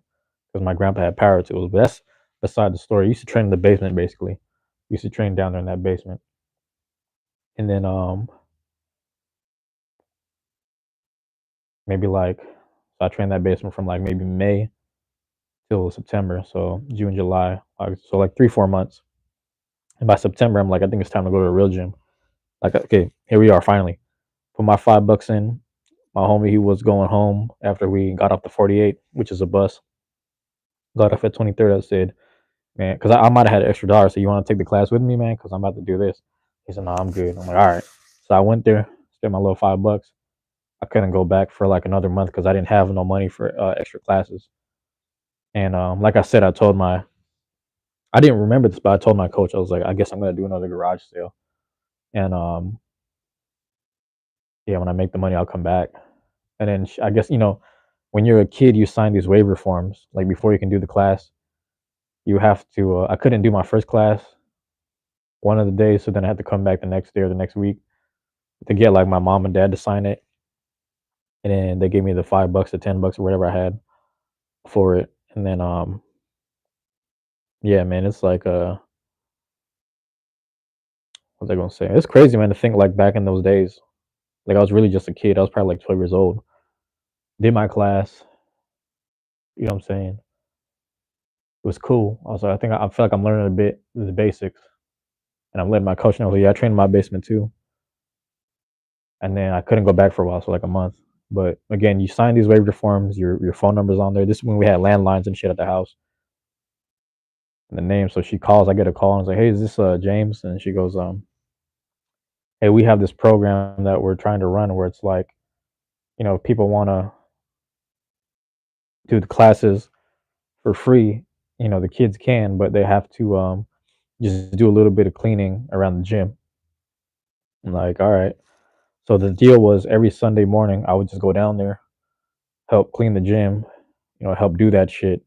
because my grandpa had power tools. But that's beside the story. I used to train in the basement basically. Used to train down there in that basement. And then maybe like so I trained that basement from like maybe May till September. So June, July, August. So like 3, 4 months. And by September, I'm like, I think it's time to go to a real gym. Like, okay, here we are finally. Put my $5 in. My homie, he was going home after we got off the 48, which is a bus. Got off at 23rd. I said, man, because I might have had an extra dollar. So you want to take the class with me, man? Because I'm about to do this. He said, no, I'm good. I'm like, all right. So I went there, spent my little $5. I couldn't go back for like another month because I didn't have no money for extra classes. And like I said, I didn't remember this, but I told my coach, I was like, I guess I'm gonna do another garage sale. And yeah, when I make the money, I'll come back. And then I guess when you're a kid, you sign these waiver forms like before you can do the class. You have to. I couldn't do my first class one of the days, so then I had to come back the next day or the next week to get like my mom and dad to sign it. And then they gave me the $5 or $10 or whatever I had for it. And then yeah, man, it's like what was I gonna say? It's crazy, man, to think like back in those days. Like I was really just a kid. I was probably like 12 years old. Did my class. You know what I'm saying? It was cool. Also, I feel like I'm learning a bit the basics, and I'm letting my coach know. So yeah, I trained in my basement too, and then I couldn't go back for a while, so like a month. But again, you sign these waiver forms. Your phone number's on there. This is when we had landlines and shit at the house, and the name. So she calls. I get a call and it's like, "Hey, is this James?" And she goes, "Hey, we have this program that we're trying to run where it's like, people want to do the classes for free. The kids can, but they have to just do a little bit of cleaning around the gym." I'm like, all right. So the deal was every Sunday morning I would just go down there, help clean the gym, help do that shit.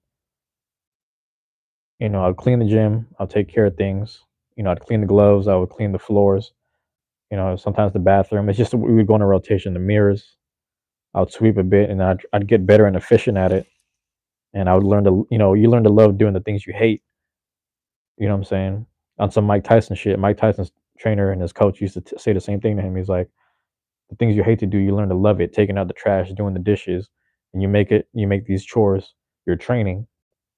I'd clean the gym, I'll take care of things. I'd clean the gloves, I would clean the floors, sometimes the bathroom. It's just we would go in a rotation. The mirrors, I would sweep a bit, and I'd get better and efficient at it. And I would learn to, you learn to love doing the things you hate. You know what I'm saying? On some Mike Tyson shit. Mike Tyson's trainer and his coach used to say the same thing to him. He's like, the things you hate to do, you learn to love it. Taking out the trash, doing the dishes, and you make these chores your training.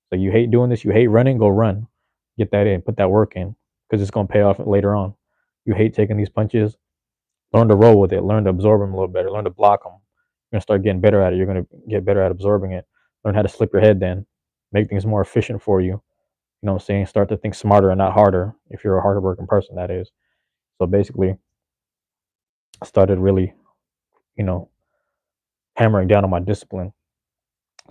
So you hate doing this, you hate running, go run. Get that in, put that work in, because it's gonna pay off later on. You hate taking these punches, learn to roll with it, learn to absorb them a little better, learn to block them. You're gonna start getting better at it. You're gonna get better at absorbing it. Learn how to slip your head then, make things more efficient for you. You know what I'm saying? Start to think smarter and not harder if you're a harder working person, that is. So basically, I started really, you know, hammering down on my discipline.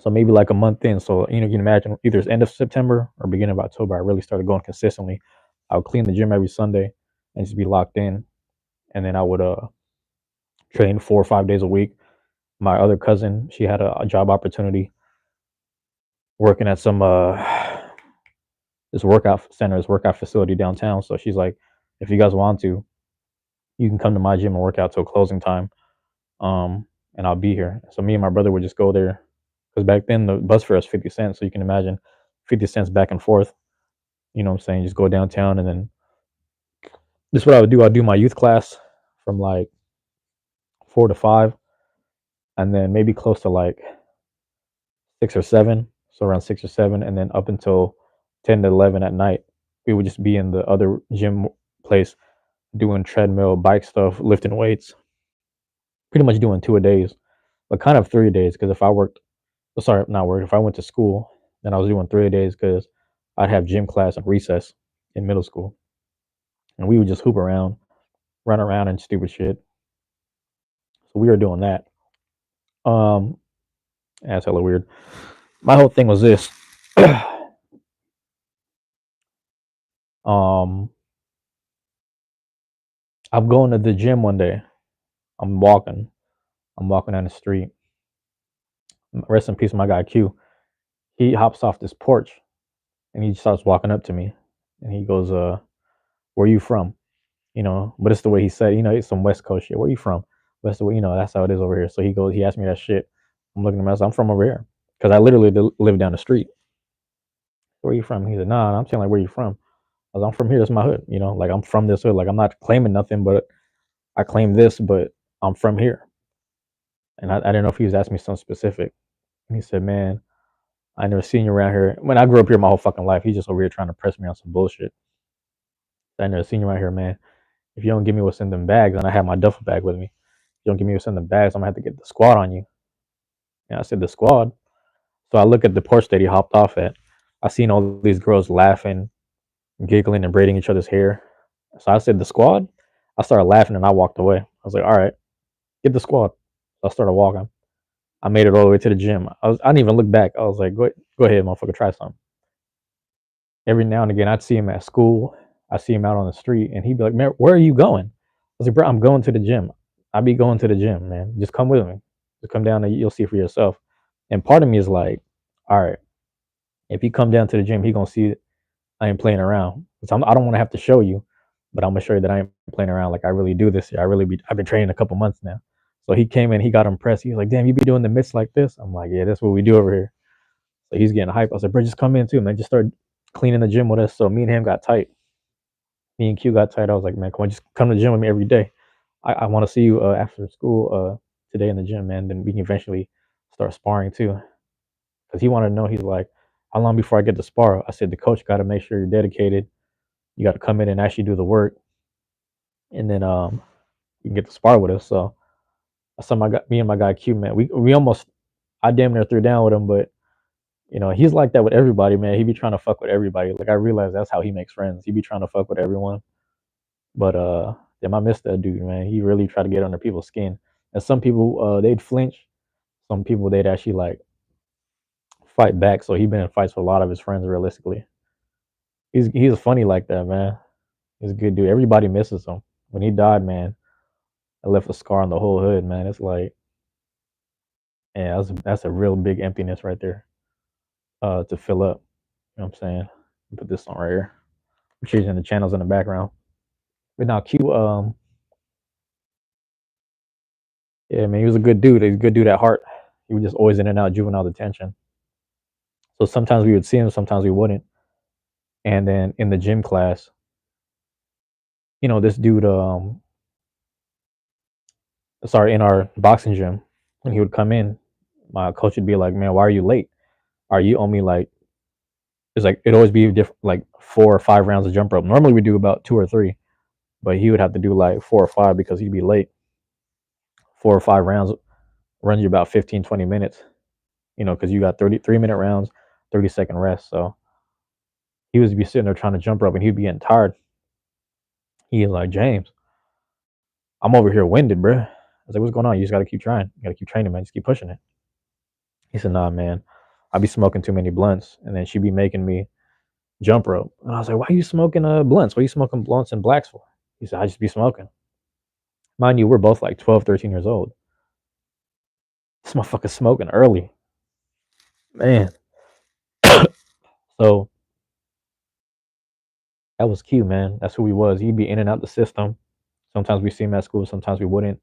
So maybe like a month in. So, you can imagine either it's end of September or beginning of October, I really started going consistently. I would clean the gym every Sunday and just be locked in. And then I would train 4 or 5 days a week. My other cousin, she had a job opportunity working at some this workout center, this workout facility downtown. So she's like, if you guys want to, you can come to my gym and work out till closing time. And I'll be here. So me and my brother would just go there because back then the bus fare was 50 cents. So you can imagine 50 cents back and forth. You know what I'm saying? Just go downtown and then this is what I would do. I'd do my youth class from like 4 to 5, and then maybe close to like 6 or 7. So around 6 or 7, and then up until 10 to 11 at night, we would just be in the other gym place doing treadmill, bike stuff, lifting weights, pretty much doing 2 a days, but kind of 3 days because if I worked, sorry, not work, if I went to school, then I was doing 3 days because I'd have gym class and recess in middle school, and we would just hoop around, run around, and stupid shit. So we were doing that. Um, that's hella weird. My whole thing was this. um, I'm going to the gym one day. I'm walking. I'm walking down the street. Rest in peace, my guy Q. He hops off this porch and he starts walking up to me, and he goes, where you from?" But it's the way he said, it's some West Coast shit. "Where you from?" That's the way, that's how it is over here. So he goes, he asked me that shit. I'm looking at him, I said, "I'm from over here." Because I literally live down the street. "Where you from?" He said, "Nah, I'm saying like, where you from?" I was, "I'm from here. That's my hood. Like I'm from this hood. Like I'm not claiming nothing, but I claim this, but I'm from here." And I didn't know if he was asking me something specific. And he said, "Man, I never seen you around here." When I grew up here my whole fucking life, he's just over here trying to press me on some bullshit. "I never seen you around here, man. If you don't give me what's in them bags," and I have my duffel bag with me, "if you don't give me what's in the bags, I'm gonna have to get the squad on you." And I said, "The squad?" So I look at the porch that he hopped off at. I seen all these girls laughing, giggling, and braiding each other's hair. So I said, "The squad?" I started laughing and I walked away. I was like, "All right, get the squad." So I started walking. I made it all the way to the gym. I didn't even look back. I was like, go ahead, motherfucker, try something. Every now and again, I'd see him at school. I see him out on the street, and he'd be like, "Man, where are you going?" I was like, "Bro, I'm going to the gym. I be going to the gym, man. Just come with me. Just come down and you'll see for yourself." And part of me is like, all right, if you come down to the gym, he gonna see I ain't playing around. I don't want to have to show you, but I'm gonna show you that I ain't playing around. Like I really do this year. I've been training a couple months now. So he came in, he got impressed. He was like, "Damn, you be doing the mitts like this?" I'm like, "Yeah, that's what we do over here." So he's getting hype. I said, "Bro, just come in too, man. Just start cleaning the gym with us." So me and him got tight. Me and Q got tight. I was like, "Man, come on, just come to the gym with me every day. I want to see you after school today in the gym, man. Then we can eventually start sparring too." Because he wanted to know, he's like, "How long before I get to spar?" I said, "The coach got to make sure you're dedicated. You got to come in and actually do the work, and then you can get to spar with us." So I saw me and my guy Q, man. We almost, I damn near threw down with him, but he's like that with everybody, man. He be trying to fuck with everybody. Like I realized that's how he makes friends. He be trying to fuck with everyone. But damn, I miss that dude, man. He really tried to get under people's skin. And some people they'd flinch. Some people they'd actually like fight back. So he's been in fights with a lot of his friends. Realistically, he's funny like that, man. He's a good dude. Everybody misses him. When he died, man, I left a scar on the whole hood, man. It's like, yeah, that's a real big emptiness right there. To fill up. You know what I'm saying? Put this on right here. I'm changing the channels in the background. But now Q, yeah, man, he was a good dude. He's a good dude at heart. He was just always in and out of juvenile detention. So sometimes we would see him, sometimes we wouldn't. And then in the gym class, this dude, sorry, in our boxing gym, when he would come in, my coach would be like, "Man, why are you late? Are you owe me like It's like it'd always be different, like 4 or 5 rounds of jump rope. Normally we do about 2 or 3, but he would have to do like 4 or 5 because he'd be late. 4 or 5 rounds runs you about 15, 20 minutes, because you got 33-minute rounds, 30-second rest. So he was be sitting there trying to jump rope and he'd be getting tired. He's like, James, I'm over here winded, bro. I was like, what's going on? You just got to keep trying. You got to keep training, man. Just keep pushing it. He said, nah, man. I be smoking too many blunts. And then she'd be making me jump rope. And I was like, why are you smoking blunts? What are you smoking blunts and blacks for? He said, I just be smoking. Mind you, we're both like 12, 13 years old. This motherfucker's smoking early. Man. So that was Q, man. That's who he was. He'd be in and out the system. Sometimes we see him at school. Sometimes we wouldn't.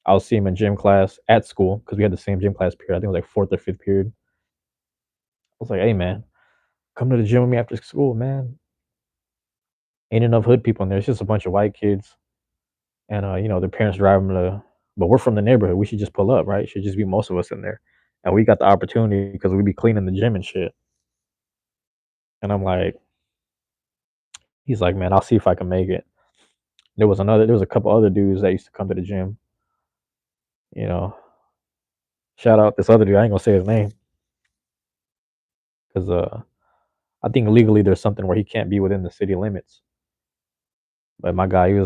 I'll see him in gym class at school because we had the same gym class period. I think it was like fourth or fifth period. I was like, hey, man, come to the gym with me after school, man. Ain't enough hood people in there. It's just a bunch of white kids. And, their parents drive them but we're from the neighborhood. We should just pull up, right? It should just be most of us in there. And we got the opportunity because we be cleaning the gym and shit. And I'm like, he's like, man, I'll see if I can make it. There was a couple other dudes that used to come to the gym. You know, shout out this other dude. I ain't gonna say his name because I think legally there's something where he can't be within the city limits. But my guy, he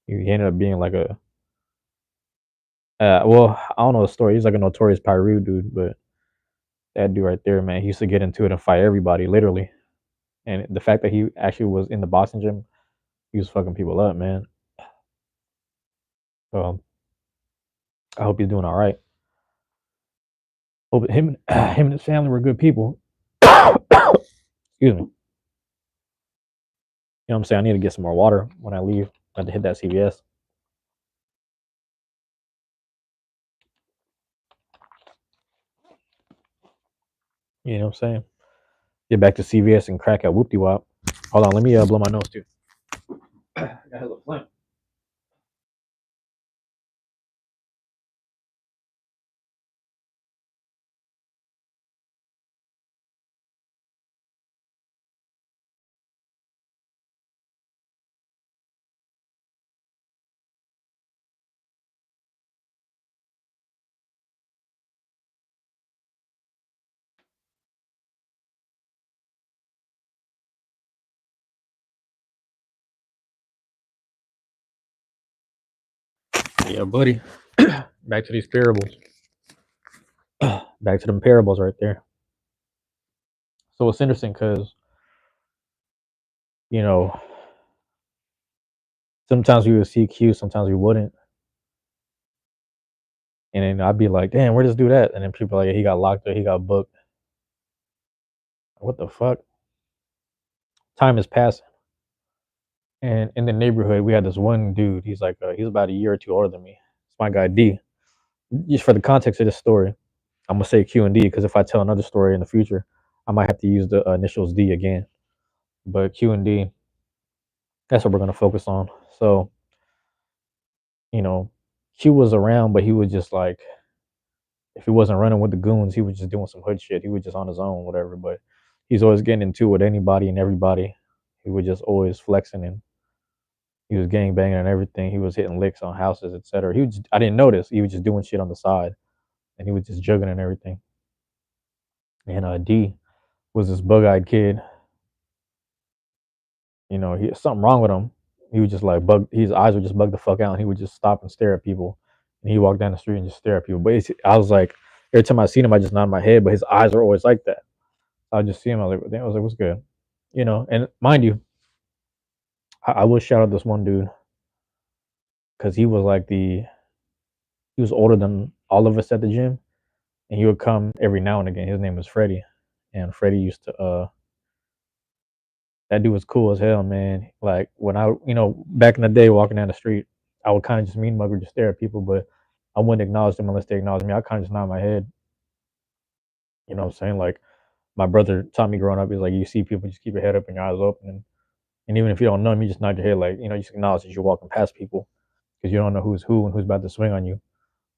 ended up being like well, I don't know the story. He's like a notorious Pyru dude, but that dude right there, man, he used to get into it and fight everybody, literally. And the fact that he actually was in the boxing gym, he was fucking people up, man. So I hope he's doing all right. Hope him and his family were good people. Excuse me. You know what I'm saying? I need to get some more water when I leave. I have to hit that CVS. You know what I'm saying? Get back to CVS and crack a whoop de wop. Hold on, let me blow my nose too. I got a little phlegm. Yeah, buddy. Back to these parables. Back to them parables right there. So it's interesting because, you know, sometimes we would see Q, sometimes we wouldn't. And then I'd be like, damn, where does do that? And then people are like, he got locked up, he got booked. What the fuck? Time is passing. And in the neighborhood, we had this one dude. He's like, he's about a year or two older than me. It's my guy D. Just for the context of this story, I'm gonna say Q and D because if I tell another story in the future, I might have to use the initials D again. But Q and D, that's what we're gonna focus on. So, you know, Q was around, but he was just like, if he wasn't running with the goons, he was just doing some hood shit. He was just on his own, whatever. But he's always getting into it with anybody and everybody. He was just always flexing and he was gang banging and everything. He was hitting licks on houses, etc. I didn't notice. He was just doing shit on the side, and he was just jugging and everything. And D was this bug-eyed kid. He something wrong with him. He was just like bug. His eyes would just bug the fuck out, and he would just stop and stare at people. And he walked down the street and just stare at people. But I was like, every time I seen him, I just nod my head. But his eyes are always like that. I just see him. I was like, damn. I was like, what's good? And mind you, I will shout out this one dude because he was like he was older than all of us at the gym, and he would come every now and again. His name was Freddie, and Freddie used to that dude was cool as hell, man. Like when back in the day, walking down the street, I would kind of just mean mug or just stare at people, but I wouldn't acknowledge them unless they acknowledged me. I kind of just nod my head. You know what I'm saying? Like my brother taught me growing up. He's like, you see people, just keep your head up and your eyes open, and even if you don't know them, you just nod your head, like just acknowledge that you're walking past people because you don't know who's who and who's about to swing on you.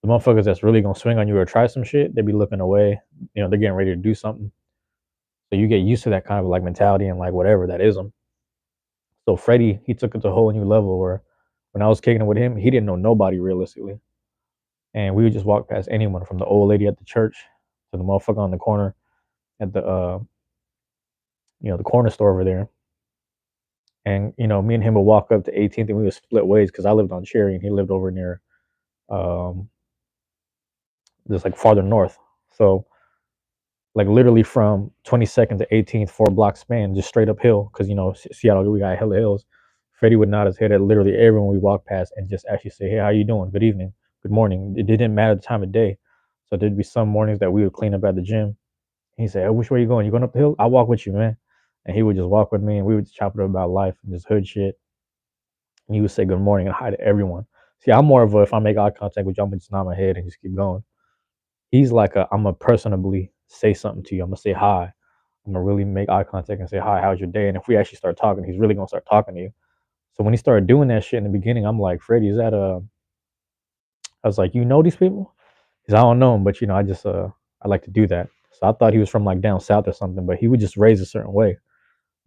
The motherfuckers that's really gonna swing on you or try some shit, they be looking away. They're getting ready to do something. So you get used to that kind of like mentality and like whatever that is him. So Freddie, he took it to a whole new level where when I was kicking it with him, he didn't know nobody realistically. And we would just walk past anyone from the old lady at the church to the motherfucker on the corner at the the corner store over there. And me and him would walk up to 18th and we would split ways because I lived on Cherry and he lived over near um just like farther north. So like literally from 22nd to 18th, 4 block span, just straight uphill. Because Seattle, we got hella hills. Freddie would nod his head at literally everyone we walked past and just actually say, "Hey, how you doing? Good evening, good morning." It didn't matter the time of day. So there'd be some mornings that we would clean up at the gym. He said, "Hey, which way you going? You going up the hill? I'll walk with you, man." And he would just walk with me, and we would chop it up about life and just hood shit. And he would say good morning and hi to everyone. See, I'm more of a if I make eye contact with you, I'm gonna just nod my head and just keep going. He's like I'm a personably say something to you. I'm gonna say hi. I'm gonna really make eye contact and say hi. How's your day? And if we actually start talking, he's really gonna start talking to you. So when he started doing that shit in the beginning, I'm like, Freddie, is that I was like, you know these people? Because I don't know him, but I just I like to do that. So I thought he was from like down south or something, but he would just raise a certain way.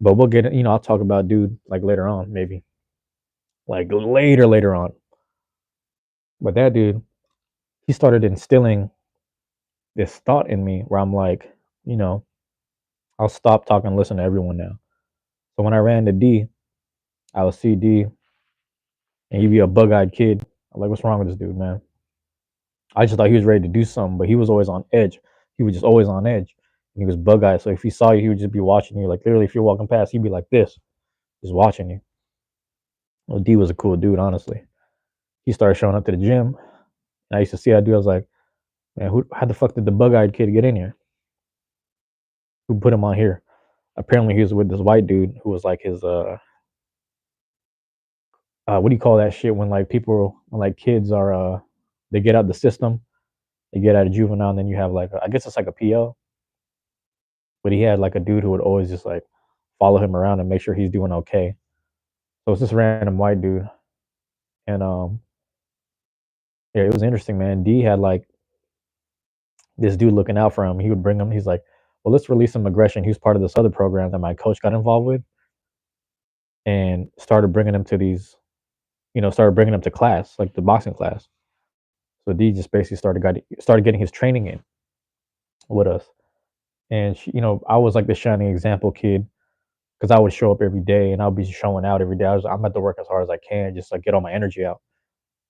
But we'll get it. I'll talk about dude like later on, maybe like later on. But that dude, he started instilling this thought in me where I'm like, you know, I'll stop talking and listen to everyone now. So when I ran to D, I would see D and he'd be a bug-eyed kid. I'm like, what's wrong with this dude, man? I just thought he was ready to do something, but he was always on edge. He was just always on edge. And he was bug-eyed. So if he saw you, he would just be watching you. Like literally, if you're walking past, he'd be like this, just watching you. Well, D was a cool dude, honestly. He started showing up to the gym. And I used to see that dude. I was like, man, how the fuck did the bug-eyed kid get in here? Who put him on here? Apparently, he was with this white dude who was like his what do you call that shit when like people when like kids are they get out the system, they get out of juvenile, and then you have like I guess it's like a PO. But he had like a dude who would always just like follow him around and make sure he's doing okay. So it's this random white dude, and yeah, it was interesting, man. D had like this dude looking out for him. He would bring him. He's like, well, let's release some aggression. He was part of this other program that my coach got involved with, and started bringing him to these, started bringing him to class, like the boxing class. So D just basically started getting his training in with us. And I was like the shining example kid because I would show up every day and I'll be showing out every day. I'm at to work as hard as I can, just like get all my energy out.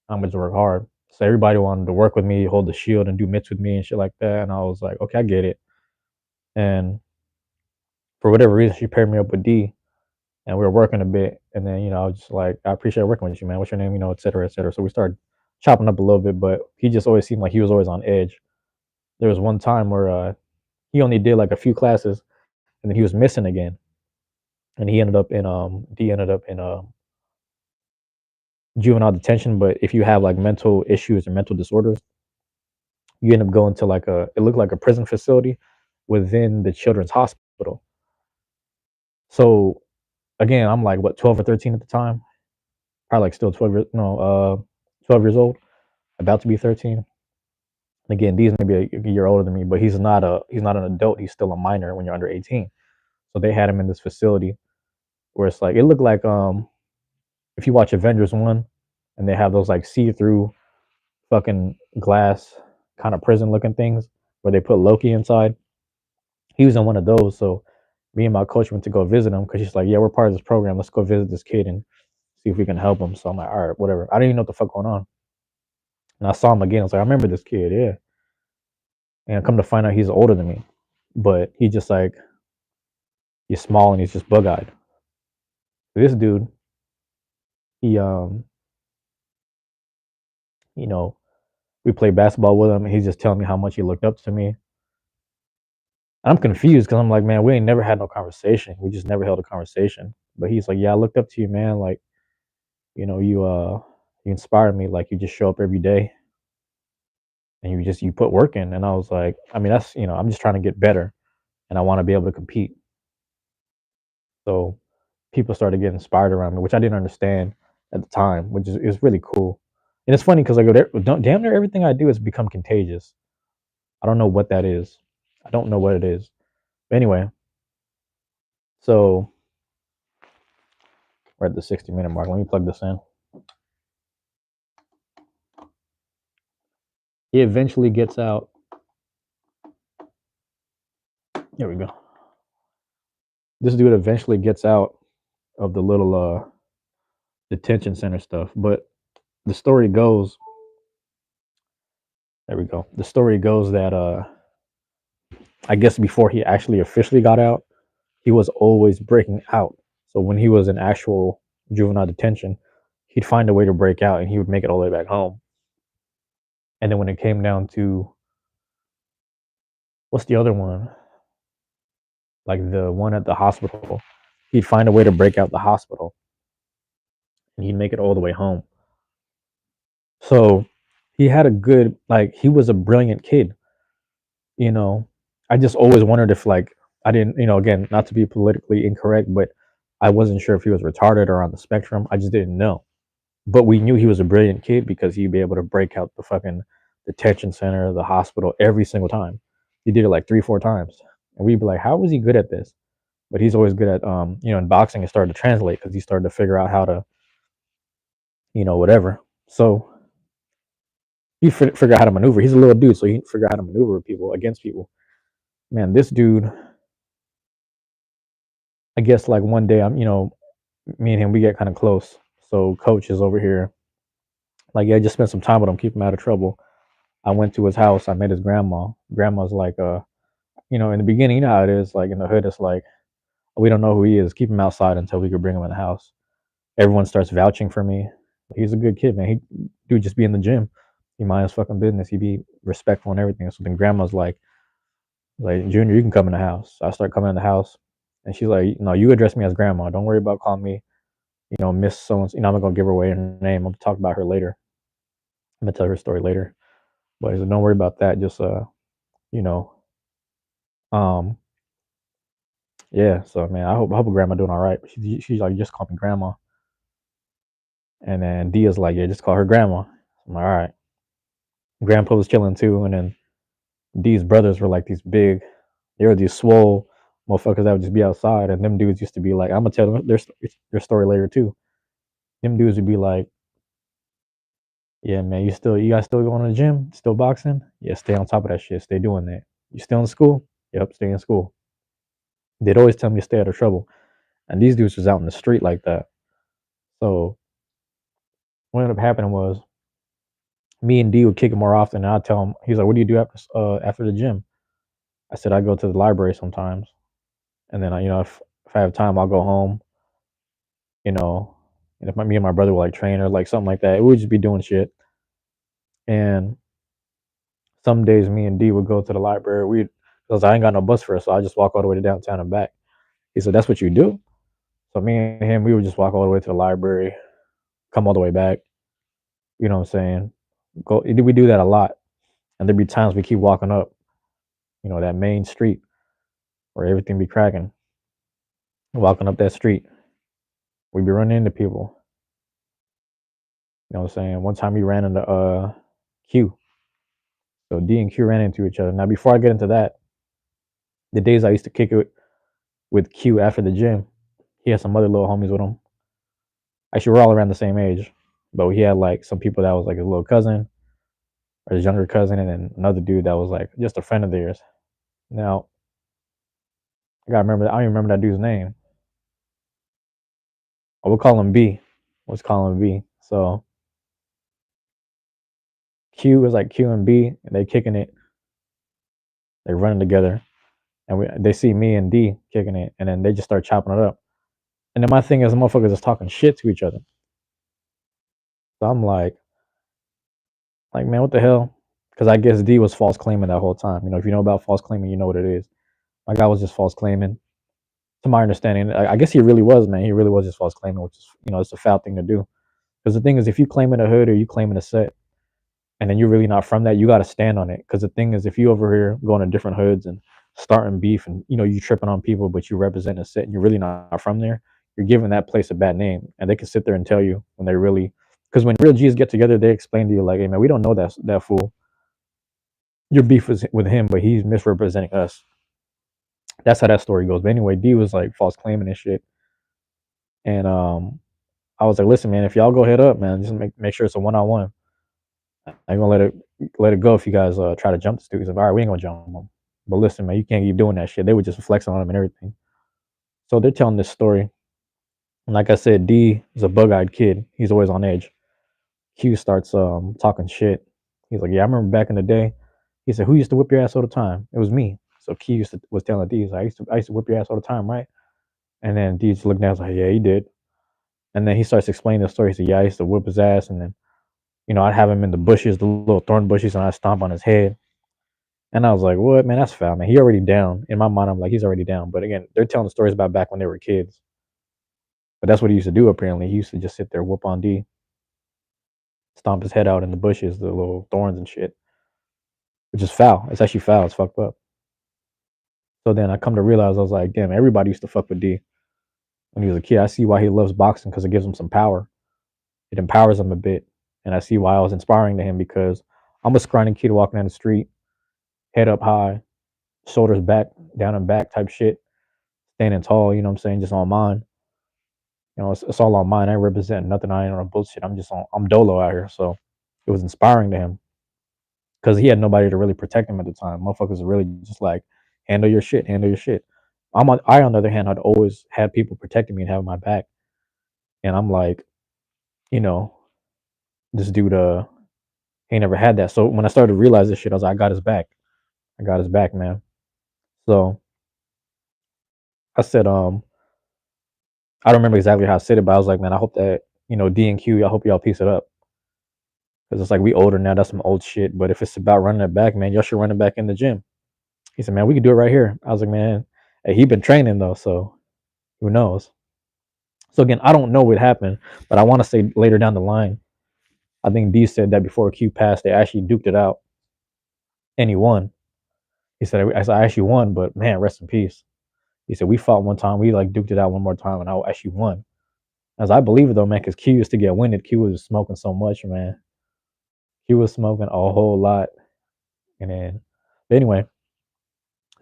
I'm gonna work hard. So everybody wanted to work with me, hold the shield, and do mitts with me and shit like that. And I was like, okay, I get it. And for whatever reason, she paired me up with D, and we were working a bit. And then I was just like, I appreciate working with you, man. What's your name? Et cetera, et cetera. So we started chopping up a little bit, but he just always seemed like he was always on edge. There was one time where he only did like a few classes, and then he was missing again, and he ended up in D ended up in juvenile detention. But if you have like mental issues or mental disorders, you end up going to like it looked like a prison facility within the children's hospital. So again, I'm like what 12 or 13 at the time, probably like still 12 years, no, 12 years old, about to be 13. Again, D's maybe a year older than me, but he's not an adult. He's still a minor when you're under 18. So they had him in this facility where it's like it looked like if you watch Avengers 1 and they have those like see-through fucking glass kind of prison looking things where they put Loki inside. He was in one of those. So me and my coach went to go visit him because she's like, yeah, we're part of this program. Let's go visit this kid and see if we can help him. So I'm like, all right, whatever. I didn't even know what the fuck going on. And I saw him again. I was like, I remember this kid, yeah. And I come to find out he's older than me. But he just like he's small and he's just bug eyed. This dude, he you know, we played basketball with him and he's just telling me how much he looked up to me. I'm confused because I'm like, man, we ain't never had no conversation. We just never held a conversation. But he's like, yeah, I looked up to you, man. Like, you inspire me. Like, you just show up every day and you put work in. And I was like, I mean, that's I'm just trying to get better and I want to be able to compete. So people started getting inspired around me, which I didn't understand at the time, which is really cool. And it's funny because I go there, damn near everything I do has become contagious. I don't know what that is. I don't know what it is. But anyway, So we're at the 60-minute mark. Let me plug this in. He eventually gets out. Here we go. This dude eventually gets out of the little detention center stuff. But the story goes, there we go. The story goes that I guess before he actually officially got out, he was always breaking out. So when he was in actual juvenile detention, he'd find a way to break out and he would make it all the way back home. And then when it came down to what's the other one? Like the one at the hospital, he'd find a way to break out the hospital and he'd make it all the way home. So he had a good, like, he was a brilliant kid, you know. I just always wondered if, like, I didn't, again, not to be politically incorrect, but I wasn't sure if he was retarded or on the spectrum. I just didn't know. But we knew he was a brilliant kid because he'd be able to break out the fucking detention center, the hospital every single time. He did it like 3, 4 times. And we'd be like, how was he good at this? But he's always good at, in boxing, it started to translate because he started to figure out how to, whatever. So he figure out how to maneuver. He's a little dude, so he figure out how to maneuver people against people. Man, this dude, I guess like one day me and him, we get kind of close. So coach is over here. Like, yeah, just spend some time with him, keep him out of trouble. I went to his house. I met his grandma. Grandma's like, in the beginning, you know how it is. Like in the hood, it's like, we don't know who he is. Keep him outside until we could bring him in the house. Everyone starts vouching for me. He's a good kid, man. He dude just be in the gym. He mind his fucking business. He be respectful and everything. So then grandma's like, Junior, you can come in the house. So I start coming in the house, and she's like, no, you address me as grandma. Don't worry about calling me, Miss so. I'm not gonna give her away her name. I'm gonna talk about her later. I'm gonna tell her story later. But he said, don't worry about that. Just you know, um, yeah. So man, I hope grandma doing all right. She's like, just call me grandma. And then Dia's like, yeah, just call her grandma. I'm like, all right. Grandpa was chilling too, and then D's brothers were like these big, they were these swole motherfuckers that would just be outside, and them dudes used to be like, I'm gonna tell them their story later too. Them dudes would be like, yeah, man, you guys still going to the gym, still boxing? Yeah, stay on top of that shit, stay doing that. You still in school? Yep, stay in school. They'd always tell me to stay out of trouble, and these dudes was out in the street like that. So what ended up happening was me and D would kick him more often, and I'd tell him, he's like, what do you do after the gym? I said I go to the library sometimes, and then if I have time, I'll go home. And if me and my brother were like train or like something like that, we would just be doing shit. And some days, me and D would go to the library. Because I ain't got no bus for us, so I just walk all the way to downtown and back. He said, "That's what you do." So me and him, we would just walk all the way to the library, come all the way back. You know what I'm saying? We do that a lot, and there'd be times we keep walking up, that main street where everything be cracking. Walking up that street, we'd be running into people. You know what I'm saying? One time we ran into Q. So D and Q ran into each other. Now, before I get into that, the days I used to kick it with Q after the gym, he had some other little homies with him. Actually, we're all around the same age, but he had like some people that was like his little cousin or his younger cousin, and then another dude that was like just a friend of theirs. Now, I gotta remember. I don't even remember that dude's name. I will call him B. Let's call him B. So Q was like Q and B, and they kicking it. They running together, and they see me and D kicking it, and then they just start chopping it up. And then my thing is, the motherfuckers is talking shit to each other. So I'm like, man, what the hell? Because I guess D was false claiming that whole time. If you know about false claiming, you know what it is. My guy was just false claiming. To my understanding, I guess he really was, man. He really was just false claiming, which is, it's a foul thing to do. Because the thing is, if you claim in a hood or you claim in a set, and then you're really not from that, you got to stand on it. Because the thing is, if you over here going to different hoods and starting beef, and you tripping on people, but you represent a set, and you're really not from there, you're giving that place a bad name. And they can sit there and tell you when they really, because when real G's get together, they explain to you like, hey man, we don't know that fool. Your beef is with him, but he's misrepresenting us. That's how that story goes. But anyway, D was like false claiming and shit. And I was like, listen, man, if y'all go head up, man, just make sure it's a 1-on-1. I ain't gonna let it go if you guys try to jump the dude. He's like, all right, we ain't gonna jump him. But listen, man, you can't keep doing that shit. They were just flexing on him and everything. So they're telling this story. And like I said, D is a bug-eyed kid. He's always on edge. Q starts talking shit. He's like, yeah, I remember back in the day. He said, who used to whip your ass all the time? It was me. So Q was telling D, he's like, I used to whip your ass all the time, right? And then D just looked down, like, yeah, he did. And then he starts explaining the story. He said, yeah, I used to whip his ass, and then I'd have him in the bushes, the little thorn bushes, and I'd stomp on his head. And I was like, what, man, that's foul, man. He already down. In my mind, I'm like, he's already down. But again, they're telling the stories about back when they were kids. But that's what he used to do, apparently. He used to just sit there, whoop on D, stomp his head out in the bushes, the little thorns and shit, which is foul. It's actually foul. It's fucked up. So then I come to realize, I was like, damn, everybody used to fuck with D when he was a kid. I see why he loves boxing, because it gives him some power. It empowers him a bit. And I see why I was inspiring to him, because I'm a scrawny kid walking down the street, head up high, shoulders back, down and back type shit, standing tall, you know what I'm saying, just on mine. It's all on mine. I ain't representing nothing. I ain't on bullshit. I'm dolo out here. So it was inspiring to him, because he had nobody to really protect him at the time. Motherfuckers are really just like, handle your shit, handle your shit. On the other hand, I'd always had people protecting me and having my back. And I'm like, you know, this dude, he never had that. So when I started to realize this shit, I was like, I got his back. I got his back, man. So I said, I don't remember exactly how I said it, but I was like, man, I hope that, D and Q, I hope y'all piece it up. Because it's like, we older now. That's some old shit. But if it's about running it back, man, y'all should run it back in the gym. He said, man, we can do it right here. I was like, man, hey, he been training though, so who knows? So again, I don't know what happened, but I want to say later down the line, I think D said that before Q passed, they actually duked it out, and he won. He said, I actually won, but man, rest in peace. He said, we fought one time, we like duked it out one more time, and I actually won. As I believe it though, man, because Q used to get winded. Q was smoking so much, man. Q was smoking a whole lot. And then, but anyway,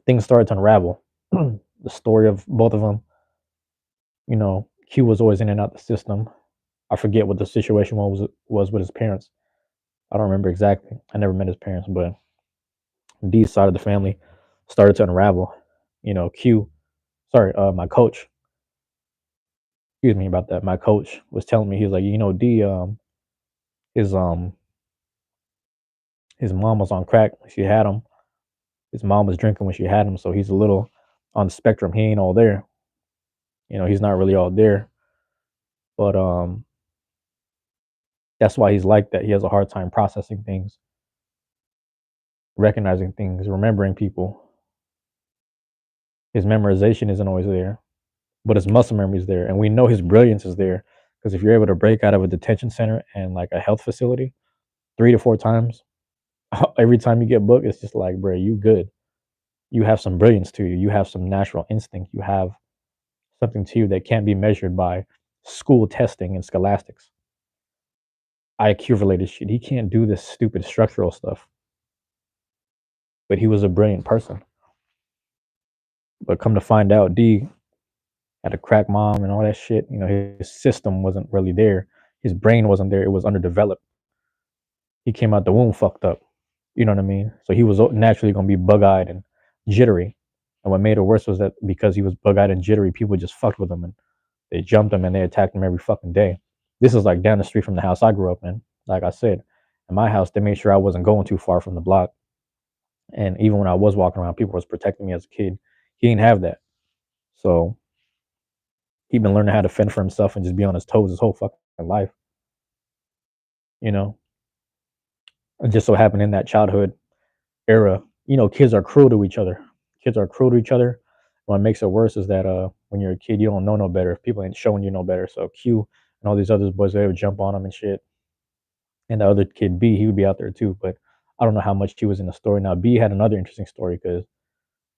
things started to unravel. The story of both of them, Q was always in and out the system. I forget what the situation was with his parents. I don't remember exactly. I never met his parents, but D's side of the family started to unravel. Q, sorry, my coach, excuse me about that. My coach was telling me, he was like, D, his his mom was on crack when she had him. His mom was drinking when she had him, so he's a little on the spectrum. He ain't all there. He's not really all there. But that's why he's like that. He has a hard time processing things, recognizing things, remembering people. His memorization isn't always there, but his muscle memory is there, and we know his brilliance is there, because if you're able to break out of a detention center and like a health facility 3 to 4 times, every time you get booked, it's just like, bro, you good. You have some brilliance to you. You have some natural instinct. You have something to you that can't be measured by school testing and scholastics. IQ related shit. He can't do this stupid structural stuff. But he was a brilliant person. But come to find out, D had a crack mom and all that shit. His system wasn't really there. His brain wasn't there. It was underdeveloped. He came out the womb fucked up. You know what I mean? So he was naturally going to be bug-eyed and jittery. And what made it worse was that because he was bug-eyed and jittery, people just fucked with him and they jumped him and they attacked him every fucking day. This is like down the street from the house I grew up in. Like I said, in my house, they made sure I wasn't going too far from the block. And even when I was walking around, people was protecting me as a kid. He didn't have that. So he been learning how to fend for himself and just be on his toes his whole fucking life. You know, it just so happened in that childhood era, kids are cruel to each other. Kids are cruel to each other. What makes it worse is that when you're a kid, you don't know no better. People ain't showing you no better. So Q and all these other boys, they would jump on him and shit. And the other kid B, he would be out there too. But I don't know how much he was in the story. Now B had another interesting story, because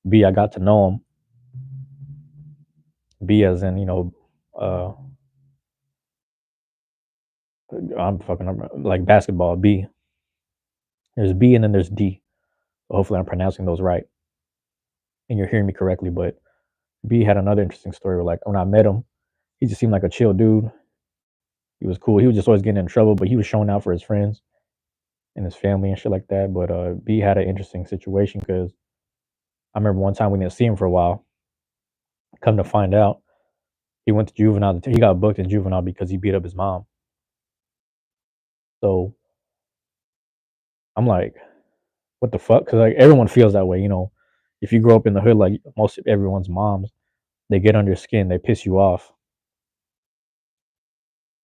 B, I got to know him. B as in, uh, I'm fucking like basketball. B. There's B and then there's D. So hopefully I'm pronouncing those right. and you're hearing me correctly. But B had another interesting story. Where, like when I met him, he just seemed like a chill dude. He was cool. He was just always getting in trouble, but he was showing out for his friends and his family and shit like that. But B had an interesting situation because I remember one time we didn't see him for a while. Come to find out, he went to juvenile. He got booked in juvenile because he beat up his mom. So I'm like, what the fuck? Because like everyone feels that way, you know. If you grow up in the hood, like most of everyone's moms, they get under your skin, they piss you off.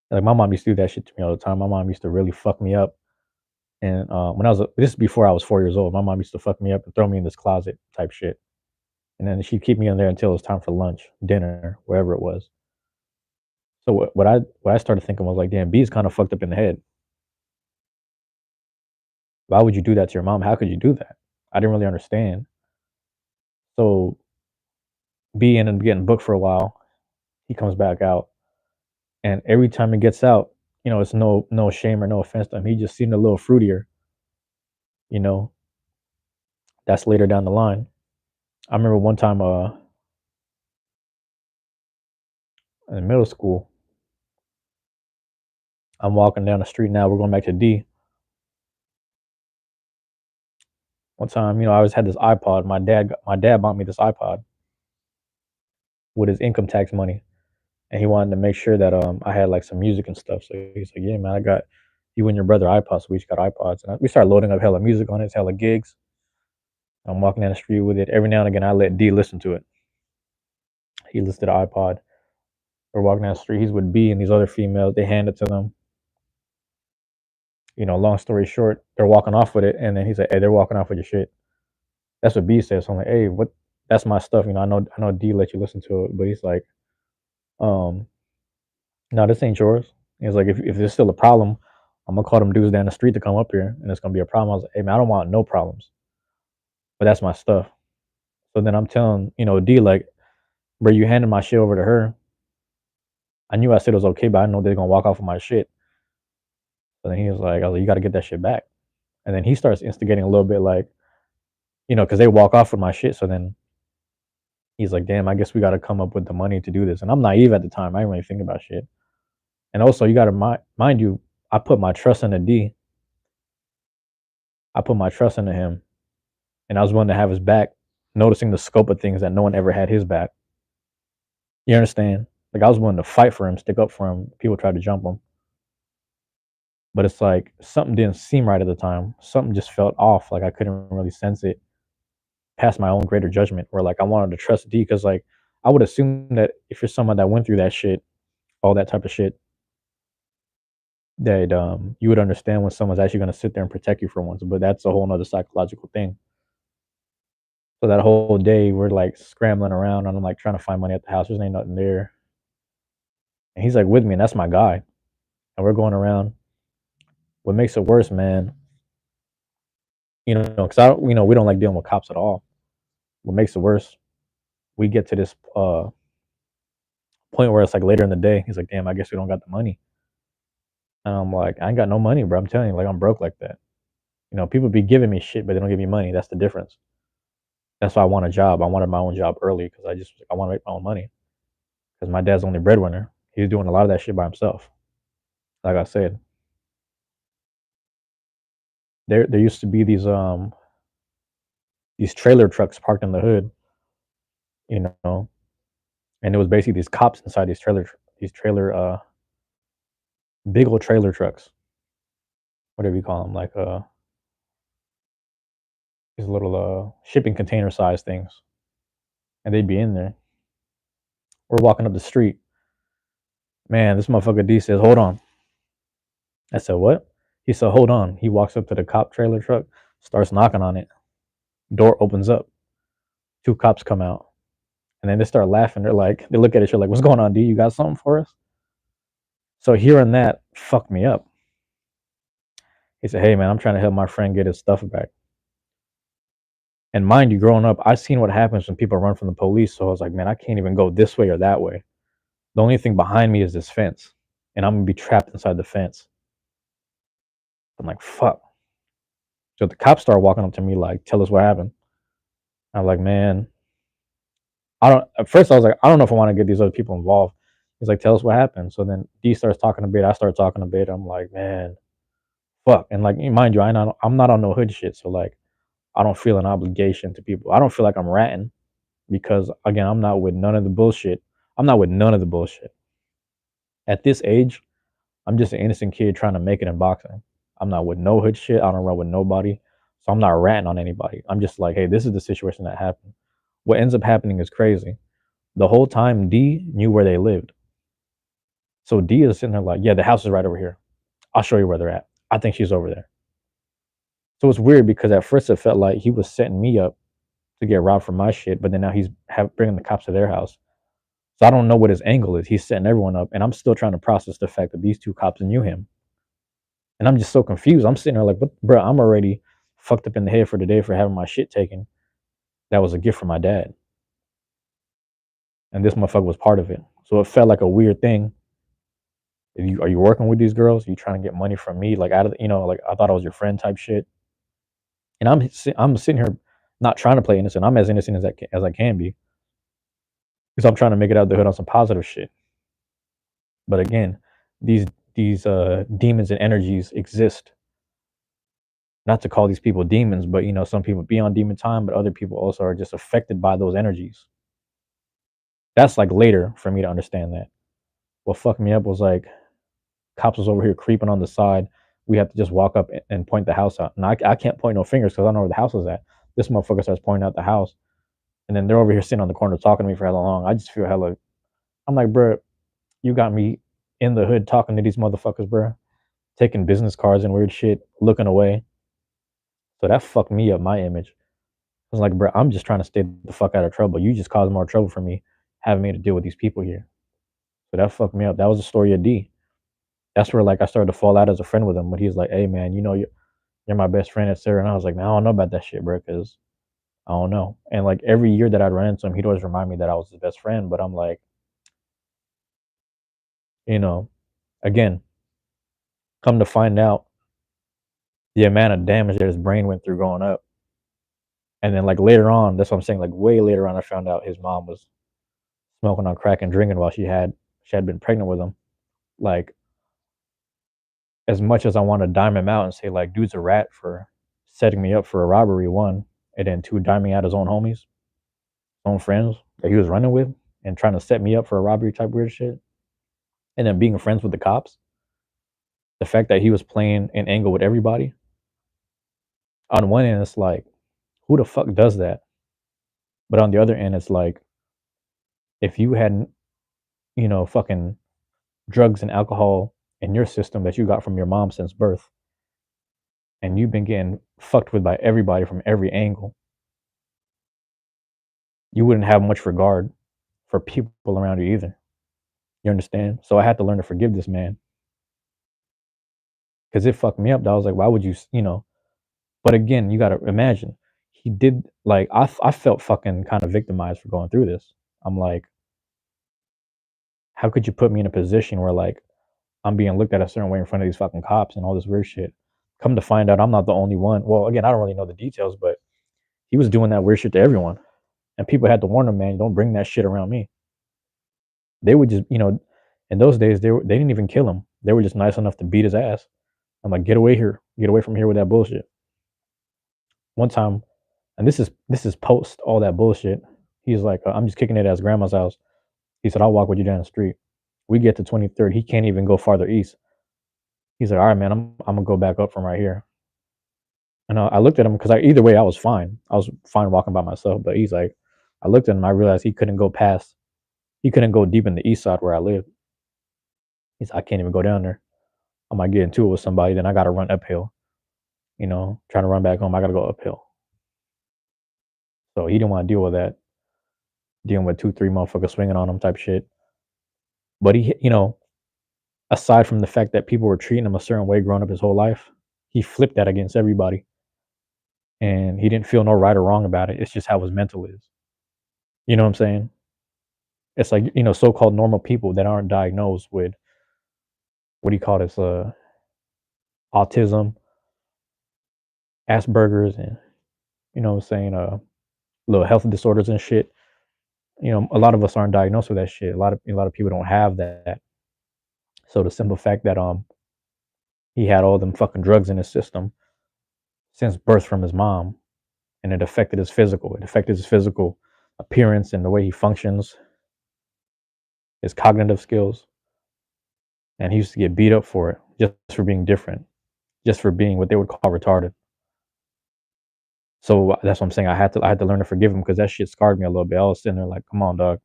Like my mom used to do that shit to me all the time. My mom used to really fuck me up. And when I was this is before I was 4 years old, my mom used to fuck me up and throw me in this closet type shit. And then she'd keep me in there until it was time for lunch, dinner, wherever it was. So what I started thinking was like, damn, B's kind of fucked up in the head. Why would you do that to your mom? How could you do that? I didn't really understand. So B ended up getting booked for a while. He comes back out, and every time he gets out, you know, it's no shame or no offense to him. He just seemed a little fruitier, you know. That's later down the line. I remember one time, in middle school, I'm walking down the street. Now we're going back to D. One time, you know, I always had this iPod. My dad bought me this iPod with his income tax money, and he wanted to make sure that I had like some music and stuff. So he's like, "Yeah, man, I got you and your brother iPods. So we each got iPods." And we started loading up hella music on it, hella gigs. I'm walking down the street with it. Every now and again, I let D listen to it. He listed an iPod. We're walking down the street. He's with B and these other females. They hand it to them. You know, long story short, they're walking off with it, and then he's like, "Hey, they're walking off with your shit." That's what B says. So I'm like, "Hey, what? That's my stuff." You know, I know D let you listen to it, but he's like, um, "No, this ain't yours." He's like, "If there's still a problem, I'm gonna call them dudes down the street to come up here, and it's gonna be a problem." I was like, "Hey, man, I don't want no problems, but that's my stuff." So then I'm telling D like, "Bro, you handed my shit over to her. I knew I said it was okay, but I know they're gonna walk off with my shit." So then he was like, "I was like, you got to get that shit back." And then he starts instigating a little bit, like, because they walk off with my shit. So then he's like, "Damn, I guess we got to come up with the money to do this." And I'm naive at the time. I didn't really think about shit. And also, you got to mind you, I put my trust into D. I put my trust into him, and I was willing to have his back, noticing the scope of things that no one ever had his back. You understand? Like I was willing to fight for him, stick up for him. People tried to jump him, but it's like something didn't seem right at the time. Something just felt off. Like I couldn't really sense it past my own greater judgment, or like I wanted to trust D because like I would assume that if you're someone that went through that shit, all that type of shit, that you would understand when someone's actually going to sit there and protect you for once. But that's a whole nother psychological thing. So that whole day we're like scrambling around and I'm like trying to find money at the house. There's ain't nothing there. And he's like with me, and that's my guy. And we're going around. What makes it worse, man, because we don't like dealing with cops at all. What makes it worse, we get to this point where it's like later in the day. He's like, "Damn, I guess we don't got the money." And I'm like, "I ain't got no money, bro. I'm telling you, like I'm broke like that." People be giving me shit, but they don't give me money. That's the difference. That's why I want a job. I wanted my own job early because I want to make my own money. Because my dad's the only breadwinner. He's doing a lot of that shit by himself. Like I said, there used to be these trailer trucks parked in the hood, you know, and it was basically these cops inside these trailer big old trailer trucks, whatever you call them, like these little shipping container size things, and they'd be in there. We're walking up the street. Man, this motherfucker D says, "Hold on." I said, "What?" He said, "Hold on." He walks up to the cop trailer truck, starts knocking on it. Door opens up. Two cops come out, and then they start laughing. They look at each other like, "What's going on, D? You got something for us?" So hearing that fucked me up. He said, "Hey man, I'm trying to help my friend get his stuff back." And mind you, growing up, I seen what happens when people run from the police. So I was like, man, I can't even go this way or that way. The only thing behind me is this fence, and I'm gonna be trapped inside the fence. I'm like, fuck. So the cops start walking up to me like, "Tell us what happened." I'm like, "Man." I don't. At first, I was like, I don't know if I want to get these other people involved. He's like, tell us what happened. So then D starts talking a bit. I start talking a bit. I'm like, man, fuck. And like, mind you, I'm not on no hood shit. So like, I don't feel an obligation to people. I don't feel like I'm ratting because again, I'm not with none of the bullshit. I'm not with none of the bullshit. At this age, I'm just an innocent kid trying to make it in boxing. I'm not with no hood shit. I don't run with nobody. So I'm not ratting on anybody. I'm just like, hey, this is the situation that happened. What ends up happening is crazy. The whole time D knew where they lived. So D is sitting there like, yeah, the house is right over here. I'll show you where they're at. I think she's over there. So it's weird because at first it felt like he was setting me up to get robbed for my shit, but then now he's bringing the cops to their house. So I don't know what his angle is. He's setting everyone up, and I'm still trying to process the fact that these two cops knew him. And I'm just so confused. I'm sitting there like, but bro, I'm already fucked up in the head for the day for having my shit taken. That was a gift from my dad. And this motherfucker was part of it. So it felt like a weird thing. Are you working with these girls? Are you trying to get money from me? Like out of like I thought I was your friend type shit. And I'm sitting here not trying to play innocent. I'm as innocent as I can be because I'm trying to make it out of the hood on some positive shit. But again, these demons and energies exist. Not to call these people demons, but some people be on demon time, but other people also are just affected by those energies. That's like later for me to understand that. What fucked me up was like cops was over here creeping on the side. We had to just walk up and point the house out. And I can't point no fingers because I don't know where the house is at. This motherfucker starts pointing out the house. And then they're over here sitting on the corner talking to me for hella long. I just feel hella. I'm like, bro, you got me in the hood talking to these motherfuckers, bro. Taking business cards and weird shit, looking away. So that fucked me up, my image. I was like, bro, I'm just trying to stay the fuck out of trouble. You just caused more trouble for me having me to deal with these people here. So that fucked me up. That was the story of D. That's where like I started to fall out as a friend with him. But he's like, hey man, you're my best friend at Sarah. And I was like, man, I don't know about that shit, bro, because I don't know. And like every year that I'd run into him, he'd always remind me that I was his best friend. But I'm like, you know, again, come to find out the amount of damage that his brain went through growing up. And then like later on, that's what I'm saying, like way later on, I found out his mom was smoking on crack and drinking while she had been pregnant with him. Like as much as I want to dime him out and say like dude's a rat for setting me up for a robbery, one, and then two, diming out his own homies, his own friends that he was running with and trying to set me up for a robbery type weird shit. And then being friends with the cops, the fact that he was playing an angle with everybody. On one end, it's like, who the fuck does that? But on the other end, it's like, if you hadn't, fucking drugs and alcohol in your system that you got from your mom since birth, and you've been getting fucked with by everybody from every angle, you wouldn't have much regard for people around you either. You understand? So I had to learn to forgive this man because it fucked me up. I was like, why would you? But again, you got to imagine he did like I felt fucking kind of victimized for going through this. I'm like, how could you put me in a position where like I'm being looked at a certain way in front of these fucking cops and all this weird shit? Come to find out, I'm not the only one. Well, again, I don't really know the details, but he was doing that weird shit to everyone, and people had to warn him, man, don't bring that shit around me. They would just, in those days, they didn't even kill him. They were just nice enough to beat his ass. I'm like, get away here, get away from here with that bullshit. One time, and this is post all that bullshit. He's like, I'm just kicking it at his grandma's house. He said, I'll walk with you down the street. We get to 23rd. He can't even go farther east. He's like, all right, man, I'm gonna go back up from right here. And I looked at him because either way I was fine. I was fine walking by myself. But he's like, I looked at him. I realized he couldn't go past. He couldn't go deep in the east side where I live. He's, I can't even go down there. I might get into it with somebody. Then I got to run uphill. Trying to run back home. I got to go uphill. So he didn't want to deal with that. Dealing with 2, 3 motherfuckers swinging on him type shit. But aside from the fact that people were treating him a certain way growing up his whole life, he flipped that against everybody. And he didn't feel no right or wrong about it. It's just how his mental is. You know what I'm saying? It's like, so-called normal people that aren't diagnosed with, what do you call this, autism, Asperger's, and, what I'm saying, little health disorders and shit. A lot of us aren't diagnosed with that shit. A lot of people don't have that. So the simple fact that he had all them fucking drugs in his system since birth from his mom, and it affected his physical. It affected his physical appearance and the way he functions, his cognitive skills, and he used to get beat up for it just for being different, just for being what they would call retarded. So that's what I'm saying. I had to learn to forgive him because that shit scarred me a little bit. I was sitting there like, come on, dog.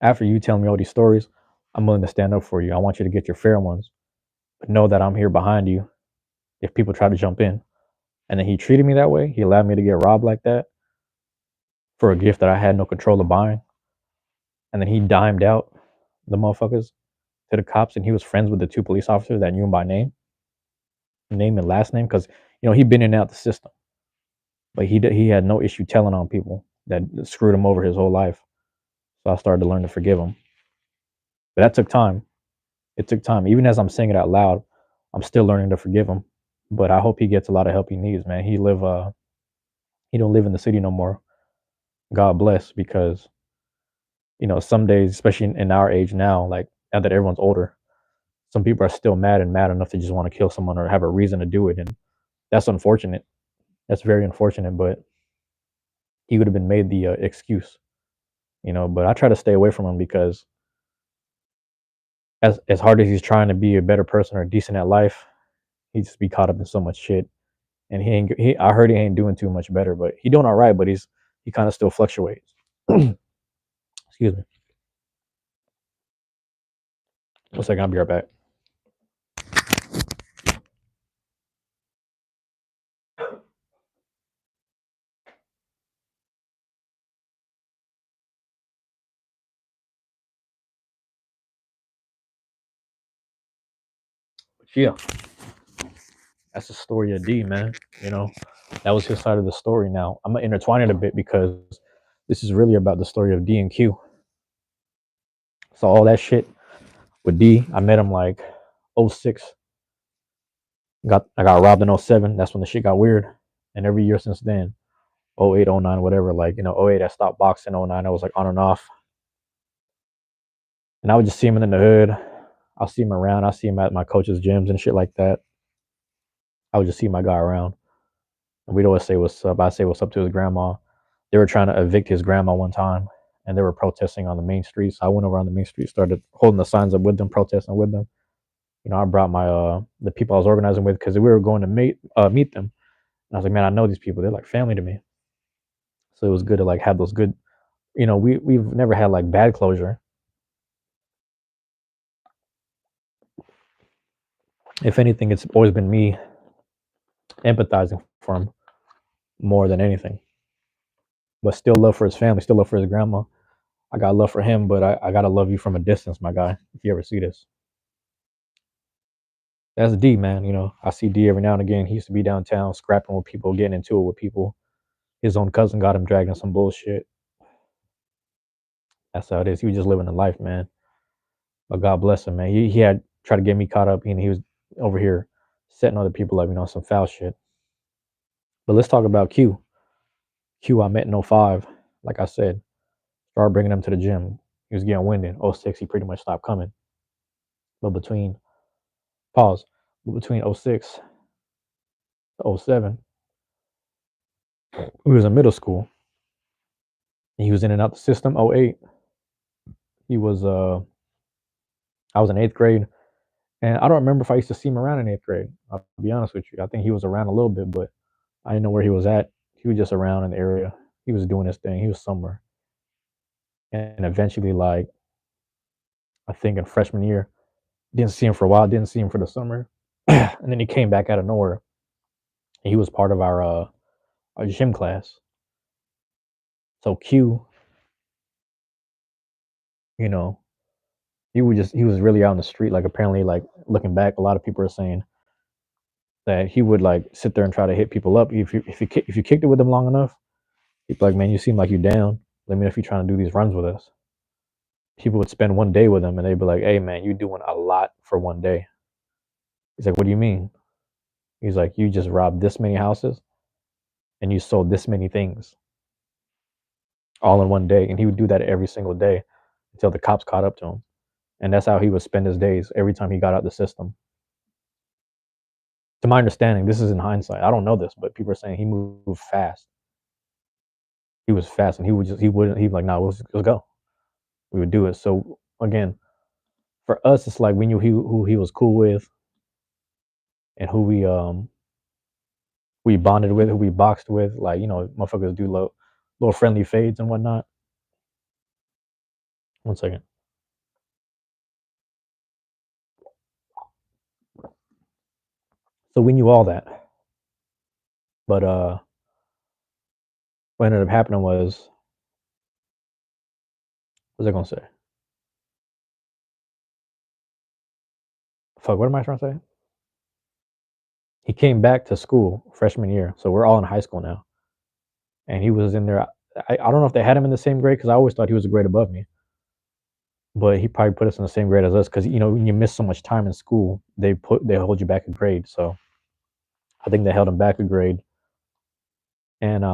After you tell me all these stories, I'm willing to stand up for you. I want you to get your fair ones, but know that I'm here behind you if people try to jump in. And then he treated me that way. He allowed me to get robbed like that for a gift that I had no control of buying. And then he dimed out the motherfuckers to the cops, and he was friends with the two police officers that knew him by name and last name, because he'd been in and out the system, but he had no issue telling on people that screwed him over his whole life. So I started to learn to forgive him, but that took time. It took time. Even as I'm saying it out loud, I'm still learning to forgive him. But I hope he gets a lot of help he needs, man. He don't live in the city no more. God bless, because some days, especially in our age now, like now that everyone's older, some people are still mad enough to just want to kill someone or have a reason to do it, and that's unfortunate. That's very unfortunate, but he would have been made the excuse, But I try to stay away from him because as hard as he's trying to be a better person or decent at life, he just be caught up in so much shit. And he ain't. I heard he ain't doing too much better, but he doing all right. But he kind of still fluctuates. Excuse me. 1 second, I'll be right back. But yeah, that's the story of D, man. That was his side of the story. Now I'm gonna intertwine it a bit because this is really about the story of D and Q. So all that shit with D, I met him like '06. I got robbed in '07. That's when the shit got weird. And every year since then, '08, '09, whatever, like, '08 I stopped boxing, '09 I was like on and off. And I would just see him in the hood. I'll see him around. I'll see him at my coach's gyms and shit like that. I would just see my guy around. And we'd always say what's up. I'd say what's up to his grandma. They were trying to evict his grandma one time, and they were protesting on the main streets. I went over on the main street, started holding the signs up with them, protesting with them. I brought my the people I was organizing with, because we were going to meet them. And I was like, man, I know these people. They're like family to me. So it was good to like have those good. We've never had like bad closure. If anything, it's always been me empathizing for him more than anything. But still love for his family, still love for his grandma. I got love for him, but I gotta love you from a distance, my guy. If you ever see this, that's D, man. I see D every now and again. He used to be downtown scrapping with people, getting into it with people. His own cousin got him dragged in some bullshit. That's how it is. He was just living the life, man. But God bless him, man. He had tried to get me caught up, and he was over here setting other people up, some foul shit. But let's talk about Q. Q, I met in '05. Like I said, started bringing him to the gym. He was getting winded. '06, he pretty much stopped coming. But pause, between '06 to '07, we was in middle school. He was in and out the system. '08, he was, I was in 8th grade. And I don't remember if I used to see him around in 8th grade. I'll be honest with you. I think he was around a little bit, but I didn't know where he was at. He was just around in the area. He was doing his thing. He was somewhere. And eventually, like, I think in freshman year, didn't see him for a while, didn't see him for the summer. And then he came back out of nowhere. He was part of our gym class. So Q, you know, he was really out in the street. Like, apparently, like, looking back, a lot of people are saying that he would like sit there and try to hit people up. If you kicked it with him long enough, he'd be like, man, you seem like you down. Let me know if you're trying to do these runs with us. People would spend one day with him, and they'd be like, hey man, you doing a lot for one day. He's like, what do you mean? He's like, you just robbed this many houses and you sold this many things. all in one day, and he would do that every single day until the cops caught up to him. And that's how he would spend his days every time he got out the system. To my understanding, this is in hindsight. I don't know this, but people are saying he moved fast. He was fast, and he'd like, nah, let's go. We would do it. So again, for us, it's like we knew who he was cool with, and who we bonded with, who we boxed with. Like, motherfuckers do little friendly fades and whatnot. One second. So we knew all that, but what ended up happening was, what was I gonna say? Fuck, what am I trying to say? He came back to school freshman year, so we're all in high school now, and he was in there. I don't know if they had him in the same grade because I always thought he was a grade above me, but he probably put us in the same grade as us because when you miss so much time in school, they hold you back a grade. So I think they held him back a grade, and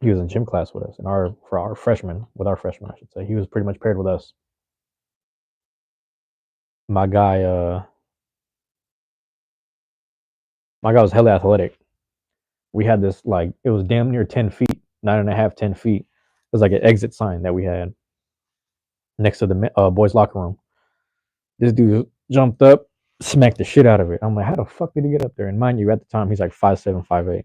he was in gym class with us, and for our freshmen, with our freshmen, I should say, he was pretty much paired with us. My guy, was hella athletic. We had this, like, it was damn near 10 feet, 9.5, 10 feet. It was like an exit sign that we had next to the boys' locker room. This dude jumped up, smacked the shit out of it. I'm like, how the fuck did he get up there? And mind you, at the time, he's like 5'7", 5'8".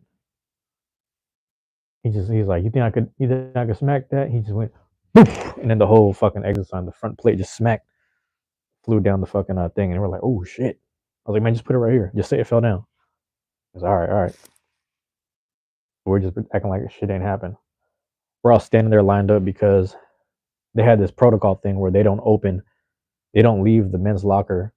He's like, you think I could smack that? He just went, poof, and then the whole fucking exit sign, the front plate just smacked, flew down the fucking thing, and we're like, oh shit. I was like, man, just put it right here. Just say it fell down. I was like, all right. We're just acting like shit ain't happened. We're all standing there lined up because they had this protocol thing where they don't leave the men's locker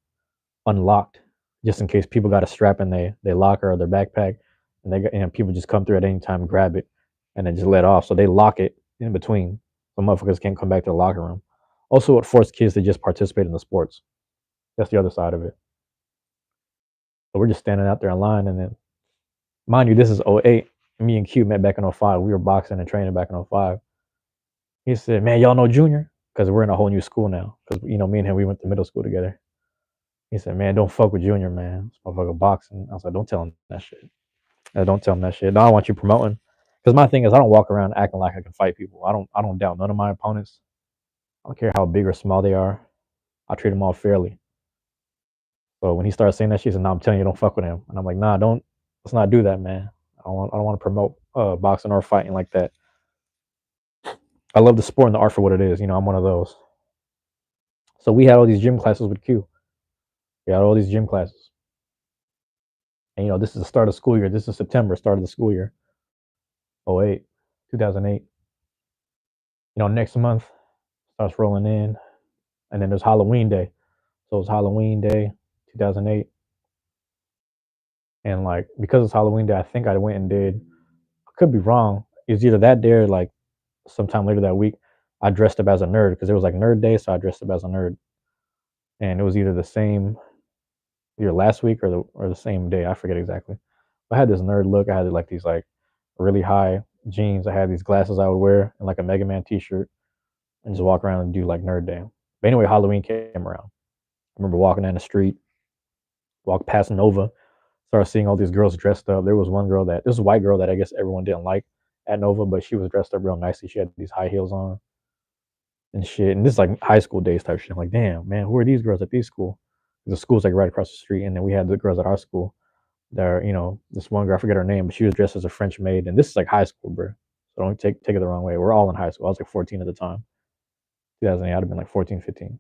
unlocked, just in case people got a strap in their locker or their backpack, and people just come through at any time, grab it, and then just let off. So they lock it in between, so motherfuckers can't come back to the locker room. Also, it forced kids to just participate in the sports. That's the other side of it. So we're just standing out there in line, and then, mind you, this is '08. Me and Q met back in '05. We were boxing and training back in '05. He said, "Man, y'all know Junior?" Because we're in a whole new school now. Because me and him, we went to middle school together. He said, "Man, don't fuck with Junior, man. This motherfucker boxing." I was like, "Don't tell him that shit. Don't tell him that shit. No, I don't want you promoting." Because my thing is, I don't walk around acting like I can fight people. I don't doubt none of my opponents. I don't care how big or small they are. I treat them all fairly. So when he started saying that shit, he said, "No, I'm telling you, don't fuck with him." And I'm like, "Nah, don't. Let's not do that, man. I don't want to promote boxing or fighting like that. I love the sport and the art for what it is. I'm one of those." So we had all these gym classes with Q. We had all these gym classes. And this is the start of school year. This is September, start of the school year. 08, 2008. Next month starts rolling in, and then there's Halloween Day. So it's Halloween Day, 2008, and like because it's Halloween Day, I think I went and did. I could be wrong. It was either that day or like sometime later that week. I dressed up as a nerd because it was like Nerd Day, so I dressed up as a nerd, and it was either last week or the same day. I forget exactly. I had this nerd look. I had like these like really high jeans. I had these glasses I would wear and like a Mega Man T-shirt and just walk around and do like Nerd Day. But anyway, Halloween came around. I remember walking down the street, walked past Nova, started seeing all these girls dressed up. There was one girl this was a white girl that I guess everyone didn't like at Nova, but she was dressed up real nicely. She had these high heels on and shit. And this is like high school days type shit. I'm like, damn, man, who are these girls at these school? The school's like right across the street, and then we had the girls at our school. There, this one girl, I forget her name, but she was dressed as a French maid, and this is like high school, bro. So don't take it the wrong way. We're all in high school. I was like 14 at the time. 2008, I'd have been like 14, 15.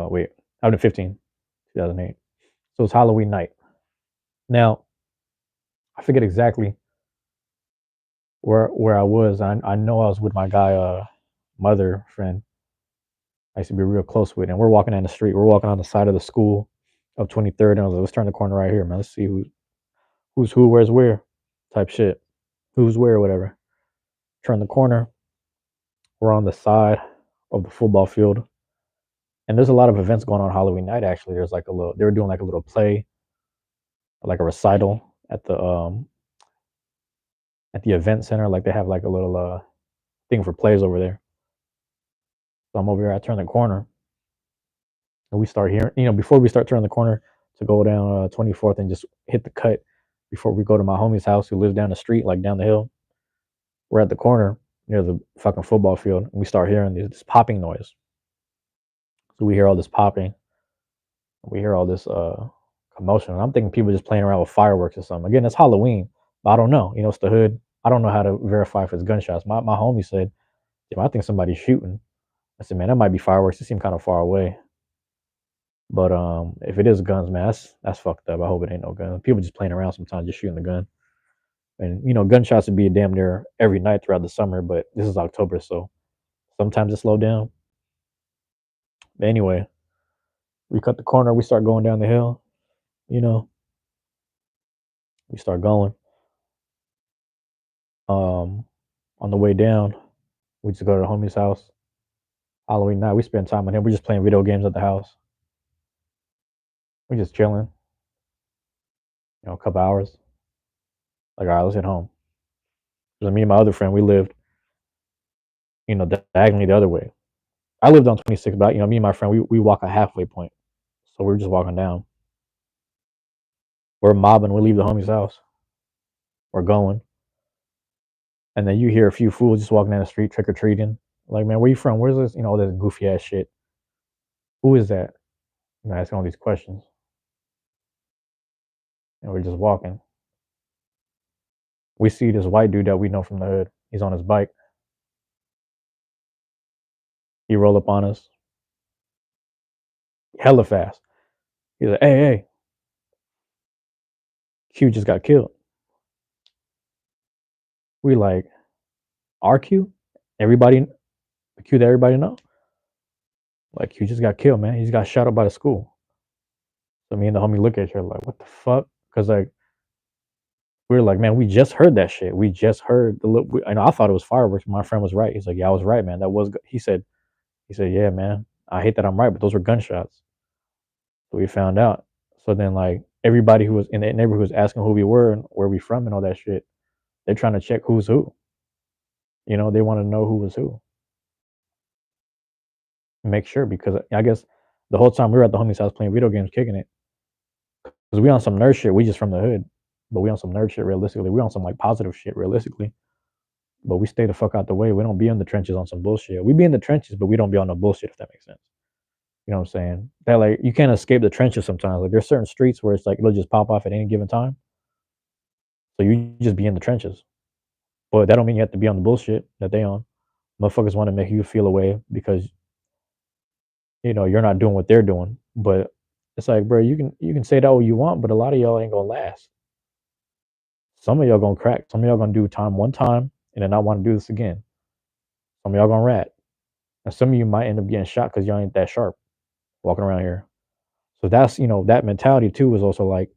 Wait, I'd been 15, 2008. So it's Halloween night. Now, I forget exactly where I was. I know I was with my guy, mother friend. I used to be real close with, and we're walking down the street. We're walking on the side of the school of 23rd, and I was like, let's turn the corner right here, man. Let's see who's who, where's where, type shit. Who's where, whatever. Turn the corner. We're on the side of the football field, and there's a lot of events going on Halloween night. Actually, they were doing like a little play, like a recital at the at the event center. Like they have like a little thing for plays over there. So I'm over here. I turn the corner, and we start hearing. Before we start turning the corner to go down 24th and just hit the cut before we go to my homie's house who lives down the street, like down the hill. We're at the corner near the fucking football field, and we start hearing this popping noise. So we hear all this popping. We hear all this commotion. And I'm thinking people just playing around with fireworks or something. Again, it's Halloween, but I don't know. It's the hood. I don't know how to verify if it's gunshots. My homie said, "Yeah, I think somebody's shooting." I said, "Man, that might be fireworks. It seemed kind of far away." But if it is guns, man, that's fucked up. I hope it ain't no guns. People just playing around sometimes, just shooting the gun. And gunshots would be damn near every night throughout the summer, but this is October, so sometimes it slowed down. But anyway, we cut the corner, we start going down the hill, you know, we start going. On the way down, we just go to the homie's house. Halloween night, we spend time with him. We just playing video games at the house. We just chilling, a couple hours. Like, all right, let's head home. Because me and my other friend, we lived, diagonally the other way. I lived on 26, but me and my friend, we walk a halfway point. So we're just walking down. We're mobbing. We leave the homie's house. We're going. And then you hear a few fools just walking down the street trick or treating. Like, man, where you from? Where's this? All this goofy ass shit. Who is that? Asking all these questions. And we're just walking. We see this white dude that we know from the hood. He's on his bike. He roll up on us. Hella fast. He's like, hey, Q just got killed. We like, our Q? Everybody, the Q that everybody know? Like, Q just got killed, man. He just got shot up by the school. So me and the homie look at each other like, what the fuck? Because like, we were like, man, we just heard that shit. We just heard I thought it was fireworks. My friend was right. He's like, yeah, I was right, man. That was. He said, yeah, man. I hate that I'm right, but those were gunshots. So we found out. So then, like, everybody who was in that neighborhood was asking who we were and where we from and all that shit. They're trying to check who's who. They want to know who was who. Make sure, because I guess the whole time we were at the homie's house playing video games, kicking it. Because we on some nerd shit. We just from the hood, but we on some nerd shit. Realistically, we on some like positive shit. Realistically, but we stay the fuck out the way. We don't be in the trenches on some bullshit. We be in the trenches, but we don't be on no bullshit. If that makes sense. You know what I'm saying? That like you can't escape the trenches sometimes. Like there's certain streets where it's like it'll just pop off at any given time. So you just be in the trenches. But that don't mean you have to be on the bullshit that they on. Motherfuckers want to make you feel away because you're not doing what they're doing. But it's like, bro, you can say that all you want, but a lot of y'all ain't gonna last. Some of y'all gonna crack. Some of y'all gonna do time one time and then not want to do this again. Some of y'all gonna rat. And some of you might end up getting shot because y'all ain't that sharp walking around here. So that's that mentality too is also like,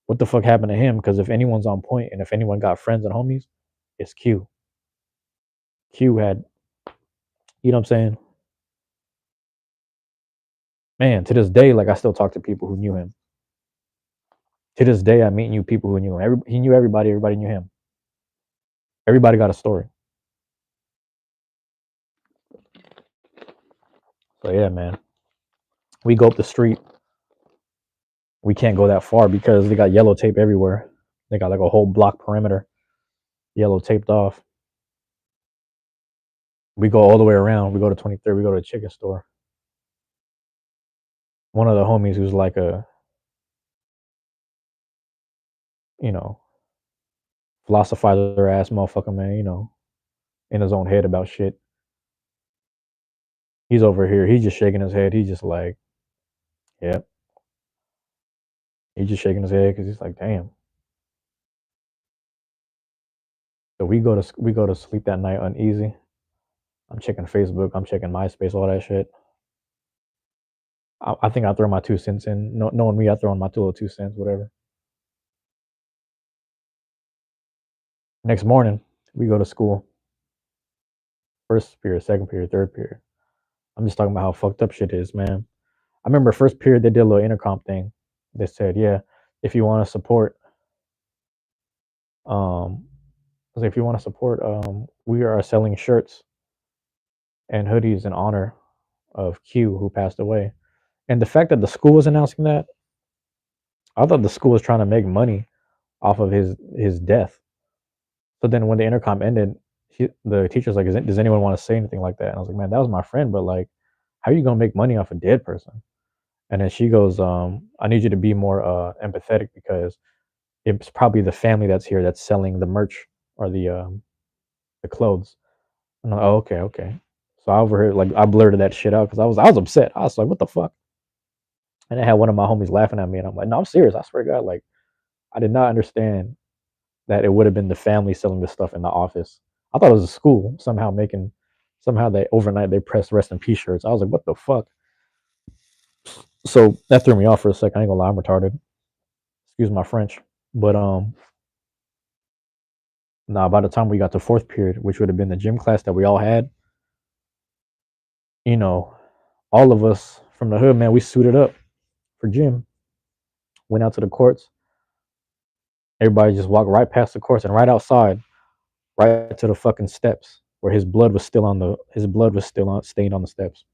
what the fuck happened to him? Because if anyone's on point and if anyone got friends and homies, it's Q. Q had, you know what I'm saying? Man, to this day, like I still talk to people who knew him. To this day, I meet new people who knew him. He knew everybody. Everybody knew him. Everybody got a story. So yeah, man. We go up the street. We can't go that far because they got yellow tape everywhere. They got like a whole block perimeter, yellow taped off. We go all the way around. We go to 23rd. We go to a chicken store. One of the homies who's like a, philosophizer ass motherfucker, man, in his own head about shit. He's over here. He's just shaking his head. He's just like, yep. He's just shaking his head because he's like, damn. So we go to sleep that night uneasy. I'm checking Facebook. I'm checking MySpace, all that shit. I think I throw my 2 cents in. Knowing me, I throw in my little 2 cents, whatever. Next morning, we go to school. First period, second period, third period. I'm just talking about how fucked up shit is, man. I remember first period they did a little intercom thing. They said, yeah, if you want to support was like, if you want to support, we are selling shirts and hoodies in honor of Q who passed away. And the fact that the school was announcing that, I thought the school was trying to make money off of his death. So then when the intercom ended, the teacher's like, does anyone want to say anything like that? And I was like, man, that was my friend, but like, how are you gonna make money off a dead person? And then she goes, I need you to be more empathetic because it's probably the family that's here that's selling the merch or the clothes. I'm like, oh, okay, okay. So I overheard, like, I blurted that shit out because I was upset. I was like, what the fuck? And I had one of my homies laughing at me, and I'm like, no, I'm serious. I swear to God, like, I did not understand that it would have been the family selling the stuff in the office. I thought it was a school somehow making, somehow they overnight they pressed rest in peace shirts. I was like, what the fuck? So that threw me off for a second. I ain't gonna lie, I'm retarded. Excuse my French. But nah, by the time we got to fourth period, which would have been the gym class that we all had, you know, all of us from the hood, man, we suited up for gym, went out to the courts. Everybody just walked right past the courts and right outside, right to the fucking steps where his blood was still on stained on the steps.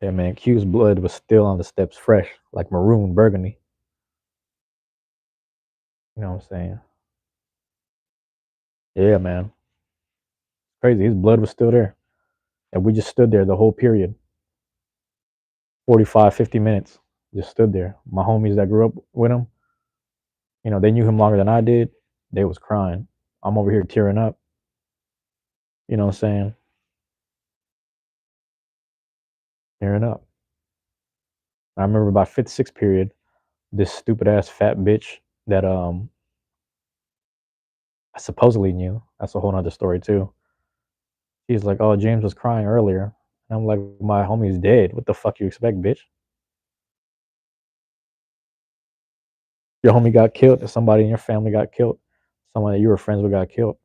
Yeah, man, Q's blood was still on the steps, fresh, like maroon burgundy. You know what I'm saying? Yeah, man, crazy. His blood was still there, and we just stood there the whole period, 45, 50 minutes. Just stood there. My homies that grew up with him, they knew him longer than I did. They was crying. I'm over here tearing up. You know what I'm saying? Tearing up. I remember by fifth, sixth period, this stupid ass fat bitch that I supposedly knew. That's a whole nother story too. He's like, "Oh, James was crying earlier." And I'm like, "My homie's dead. What the fuck you expect, bitch? Your homie got killed. If somebody in your family got killed, someone that you were friends with got killed.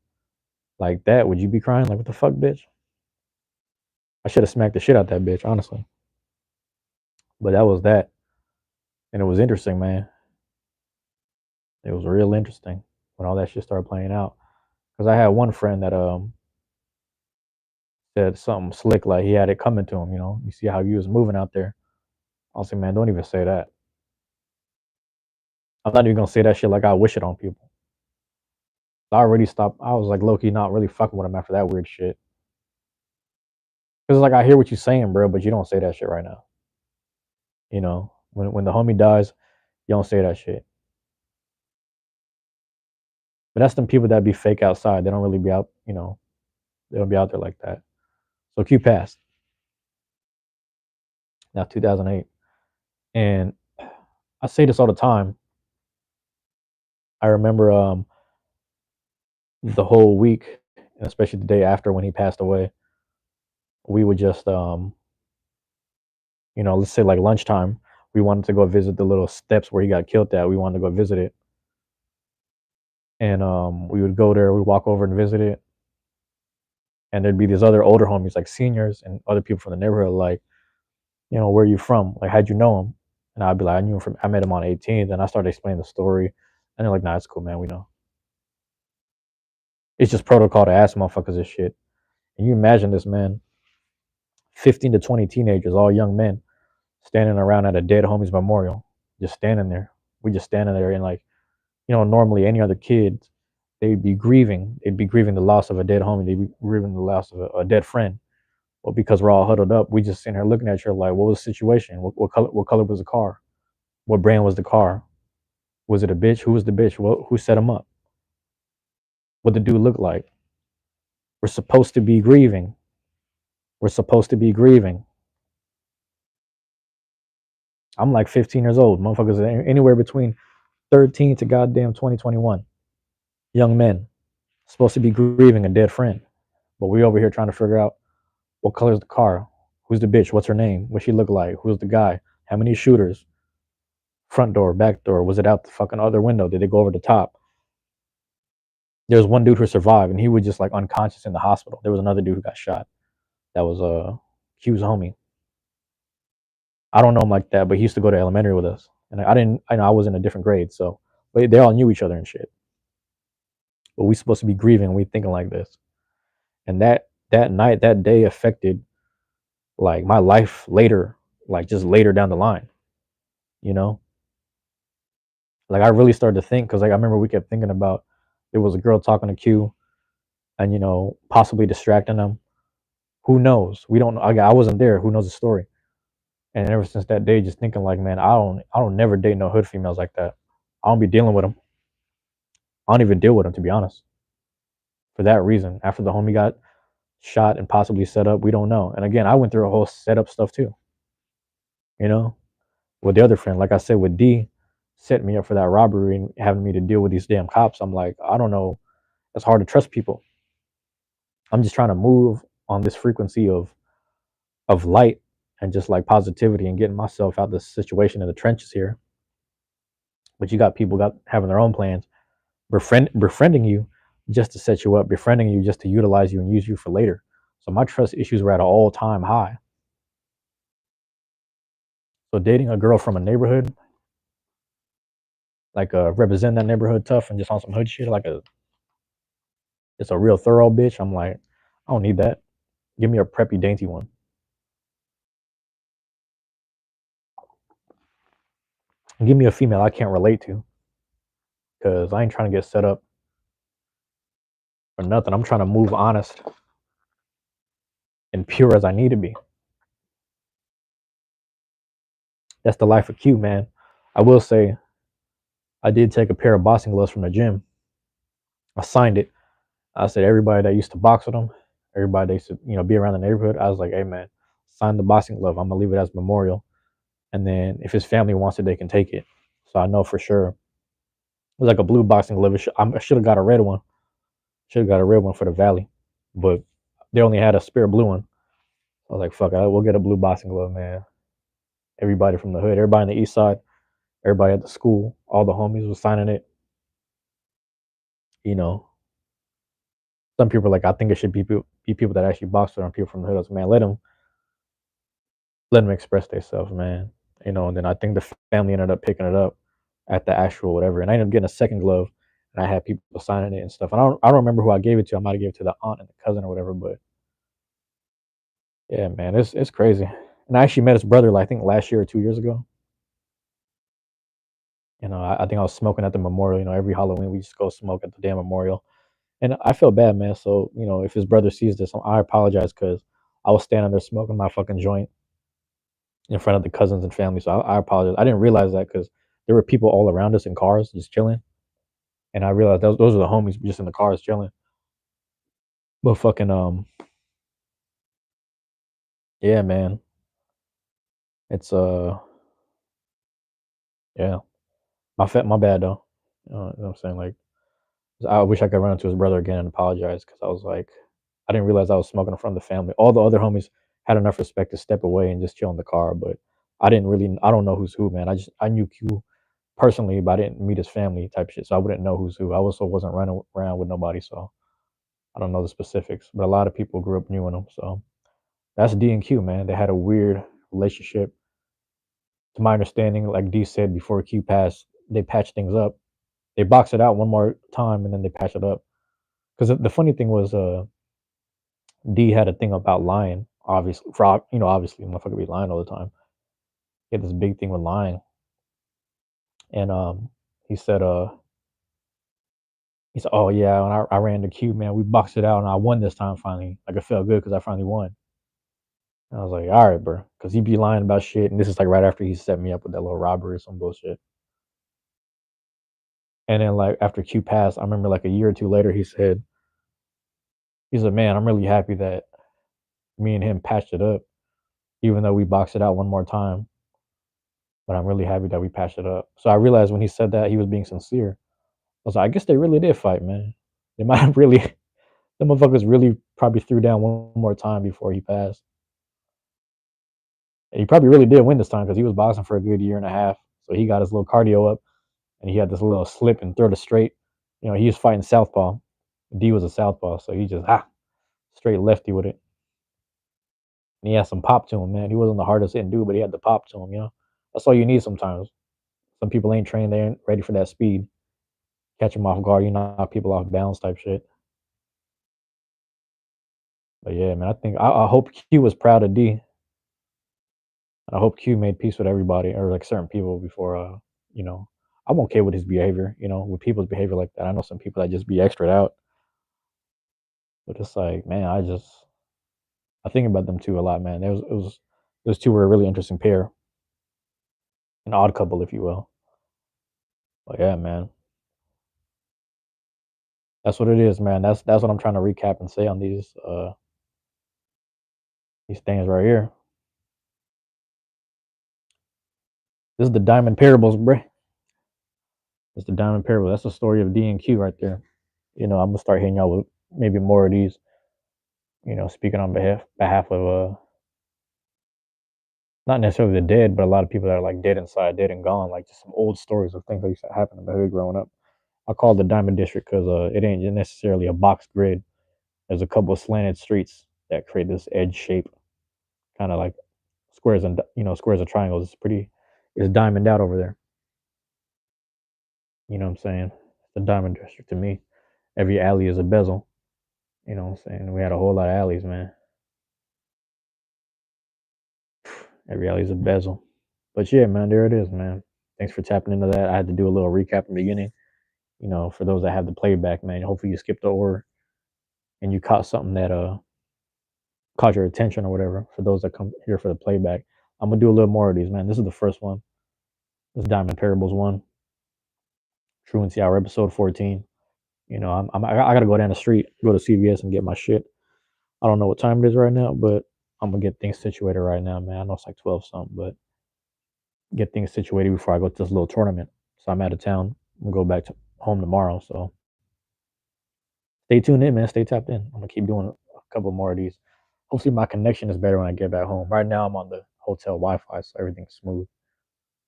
Like that, would you be crying? Like, what the fuck, bitch?" I should have smacked the shit out that bitch, honestly. But that was that. And it was interesting, man. It was real interesting when all that shit started playing out. Because I had one friend that said something slick, like he had it coming to him, You see how he was moving out there. I was like, man, don't even say that. I'm not even gonna say that shit like I wish it on people. I already stopped. I was like low key not really fucking with him after that weird shit. Cause like I hear what you're saying, bro, but you don't say that shit right now. When the homie dies, you don't say that shit. But that's them people that be fake outside. They don't really be out. They don't be out there like that. So Q passed. Now 2008, and I say this all the time. I remember the whole week, and especially the day after when he passed away, we would just let's say like lunchtime, we wanted to go visit the little steps where he got killed at. We wanted to go visit it. And we would go there, we walk over and visit it. And there'd be these other older homies, like seniors and other people from the neighborhood, like, where are you from? Like, how'd you know him? And I'd be like, I met him on 18th. And I started explaining the story. And they're like, nah, it's cool, man. We know. It's just protocol to ask motherfuckers this shit. And you imagine this, man, 15 to 20 teenagers, all young men, standing around at a dead homie's memorial, just standing there. We just standing there and like, normally any other kid, they'd be grieving. They'd be grieving the loss of a dead homie. They'd be grieving the loss of a dead friend. Well, because we're all huddled up, we just sitting here looking at you like, what was the situation? What color was the car? What brand was the car? Was it a bitch? Who was the bitch? Who set him up? What the dude look like? We're supposed to be grieving. We're supposed to be grieving. I'm like 15 years old. Motherfuckers are anywhere between 13 to goddamn 2021. Young men supposed to be grieving a dead friend. But we over here trying to figure out what color is the car? Who's the bitch? What's her name? What she look like? Who's the guy? How many shooters? Front door, back door? Was it out the fucking other window? Did they go over the top? There was one dude who survived, and he was just like unconscious in the hospital. There was another dude who got shot. That was Q's homie. I don't know him like that, but he used to go to elementary with us, and I didn't. I know I was in a different grade, so but they all knew each other and shit. but we supposed to be grieving. We thinking like this, and that night, that day affected like my life later, like just later down the line. You know, like I really started to think because like I remember we kept thinking about there was a girl talking to Q and possibly distracting them. Who knows? We don't know. I wasn't there. Who knows the story? And ever since that day, just thinking like, man, I don't never date no hood females like that. I don't be dealing with them. I don't even deal with them to be honest. For that reason, after the homie got shot and possibly set up, we don't know. And again, I went through a whole setup stuff too. You know, with the other friend, like I said, with D, set me up for that robbery and having me to deal with these damn cops. I'm like, I don't know. It's hard to trust people. I'm just trying to move on this frequency of light and just like positivity and getting myself out of the situation in the trenches here. But you got people got having their own plans, befriending you just to set you up, befriending you just to utilize you and use you for later. So my trust issues were at an all-time high. So dating a girl from a neighborhood, like represent that neighborhood tough and just on some hood shit, like it's a real thorough bitch. I'm like, I don't need that. Give me a preppy, dainty one. Give me a female I can't relate to, because I ain't trying to get set up for nothing. I'm trying to move honest and pure as I need to be. That's the life of Q, man. I will say, I did take a pair of boxing gloves from the gym. I signed it. I said everybody that used to box with him, everybody that used to be around the neighborhood. I was like, hey man, sign the boxing glove. I'm gonna leave it as memorial, and then if his family wants it, they can take it. So I know for sure it was like a blue boxing glove. I should have got a red one. Should have got a red one for the Valley, but they only had a spare blue one. I was like, fuck it, we'll get a blue boxing glove, man. Everybody from the hood, everybody on the east side, everybody at the school, all the homies was signing it. You know, some people are like, I think it should be people that actually box with people from the hood. I was like, man, let them express themselves, man. And then I think the family ended up picking it up at the actual whatever, and I ended up getting a second glove, and I had people signing it and stuff. And I don't remember who I gave it to. I might have gave it to the aunt and the cousin or whatever. But yeah, man, it's crazy. And I actually met his brother, like, I think last year or 2 years ago. I think I was smoking at the memorial. Every Halloween we just go smoke at the damn memorial, and I feel bad, man. So if his brother sees this, I apologize because I was standing there smoking my fucking joint in front of the cousins and family. So I apologize. I didn't realize that because there were people all around us in cars just chilling, and I realized those are the homies just in the cars chilling. But fucking yeah, man, it's yeah, my bad though. You know what I'm saying? Like, I wish I could run into his brother again and apologize because I was like, I didn't realize I was smoking in front of the family. All the other homies had enough respect to step away and just chill in the car, but I don't know who's who, man. I knew Q personally, but I didn't meet his family type shit, so I wouldn't know who's who. I also wasn't running around with nobody, so I don't know the specifics. But a lot of people grew up knowing him, so that's D and Q, man. They had a weird relationship. To my understanding, like D said before Q passed, they patched things up. They boxed it out one more time and then they patched it up. Because the funny thing was, D had a thing about lying. Obviously, obviously, motherfucker be lying all the time. He had this big thing with lying, and he said, oh yeah, when I ran the Q, man, we boxed it out and I won this time finally. Like it felt good because I finally won. And I was like, all right, bro, because he be lying about shit, and this is like right after he set me up with that little robbery or some bullshit. And then like after Q passed, I remember like a year or two later, he said, man, I'm really happy that me and him patched it up, even though we boxed it out one more time. But I'm really happy that we patched it up. So I realized when he said that he was being sincere. I was like, I guess they really did fight, man. They might have really, the motherfuckers really probably threw down one more time before he passed. And he probably really did win this time because he was boxing for a good year and a half. So he got his little cardio up and he had this little slip and throw to straight. He was fighting southpaw. D was a southpaw, so he just straight lefty with it. And he had some pop to him, man. He wasn't the hardest hitting dude, but he had the pop to him. That's all you need sometimes. Some people ain't trained, they ain't ready for that speed. catch them off guard, you knock people off balance type shit. But yeah, man, I hope Q was proud of D. I hope Q made peace with everybody or like certain people before. You know, I'm okay with his behavior. You know, with people's behavior like that. I know some people that just be extra out, but it's like, man, I think about them too a lot, man. Those two were a really interesting pair, an odd couple, if you will. But yeah, man, that's what it is, man. That's what I'm trying to recap and say on these things right here. This is the Diamond Parables, bruh. It's the Diamond Parable. That's the story of D and Q right there. You know, I'm gonna start hitting y'all with maybe more of these. You know, speaking on behalf of not necessarily the dead, but a lot of people that are like dead inside, dead and gone, like just some old stories of things that used to happen in the hood growing up. I call it the Diamond District because it ain't necessarily a box grid. There's a couple of slanted streets that create this edge shape, kind of like squares and squares and triangles. It's diamond out over there. You know what I'm saying? The Diamond District to me. Every alley is a bezel. You know what I'm saying? We had a whole lot of alleys, man. Every alley's a bezel. But yeah, man, there it is, man. Thanks for tapping into that. I had to do a little recap in the beginning. You know, for those that have the playback, man, hopefully you skipped over and you caught something that caught your attention or whatever. For those that come here for the playback, I'm gonna do a little more of these, man. This is the first one. This Diamond Parables one. Truancy Hour episode 14. You know, I gotta go down the street, go to CVS and get my shit. I don't know what time it is right now, but I'm gonna get things situated right now, man. I know it's like 12 something, but get things situated before I go to this little tournament. So I'm out of town. I'm gonna go back to home tomorrow. So stay tuned in, man. Stay tapped in. I'm gonna keep doing a couple more of these. Hopefully my connection is better when I get back home. Right now I'm on the hotel Wi-Fi, so everything's smooth.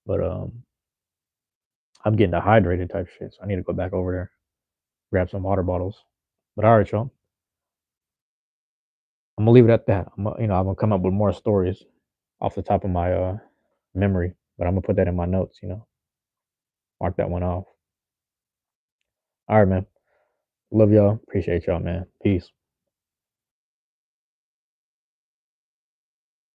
But I'm getting dehydrated type shit. So I need to go back over there, grab some water bottles. But all right, y'all. I'm gonna leave it at that. I'm gonna come up with more stories off the top of my memory, but I'm gonna put that in my notes. Mark that one off. All right, man. Love y'all. Appreciate y'all, man. Peace.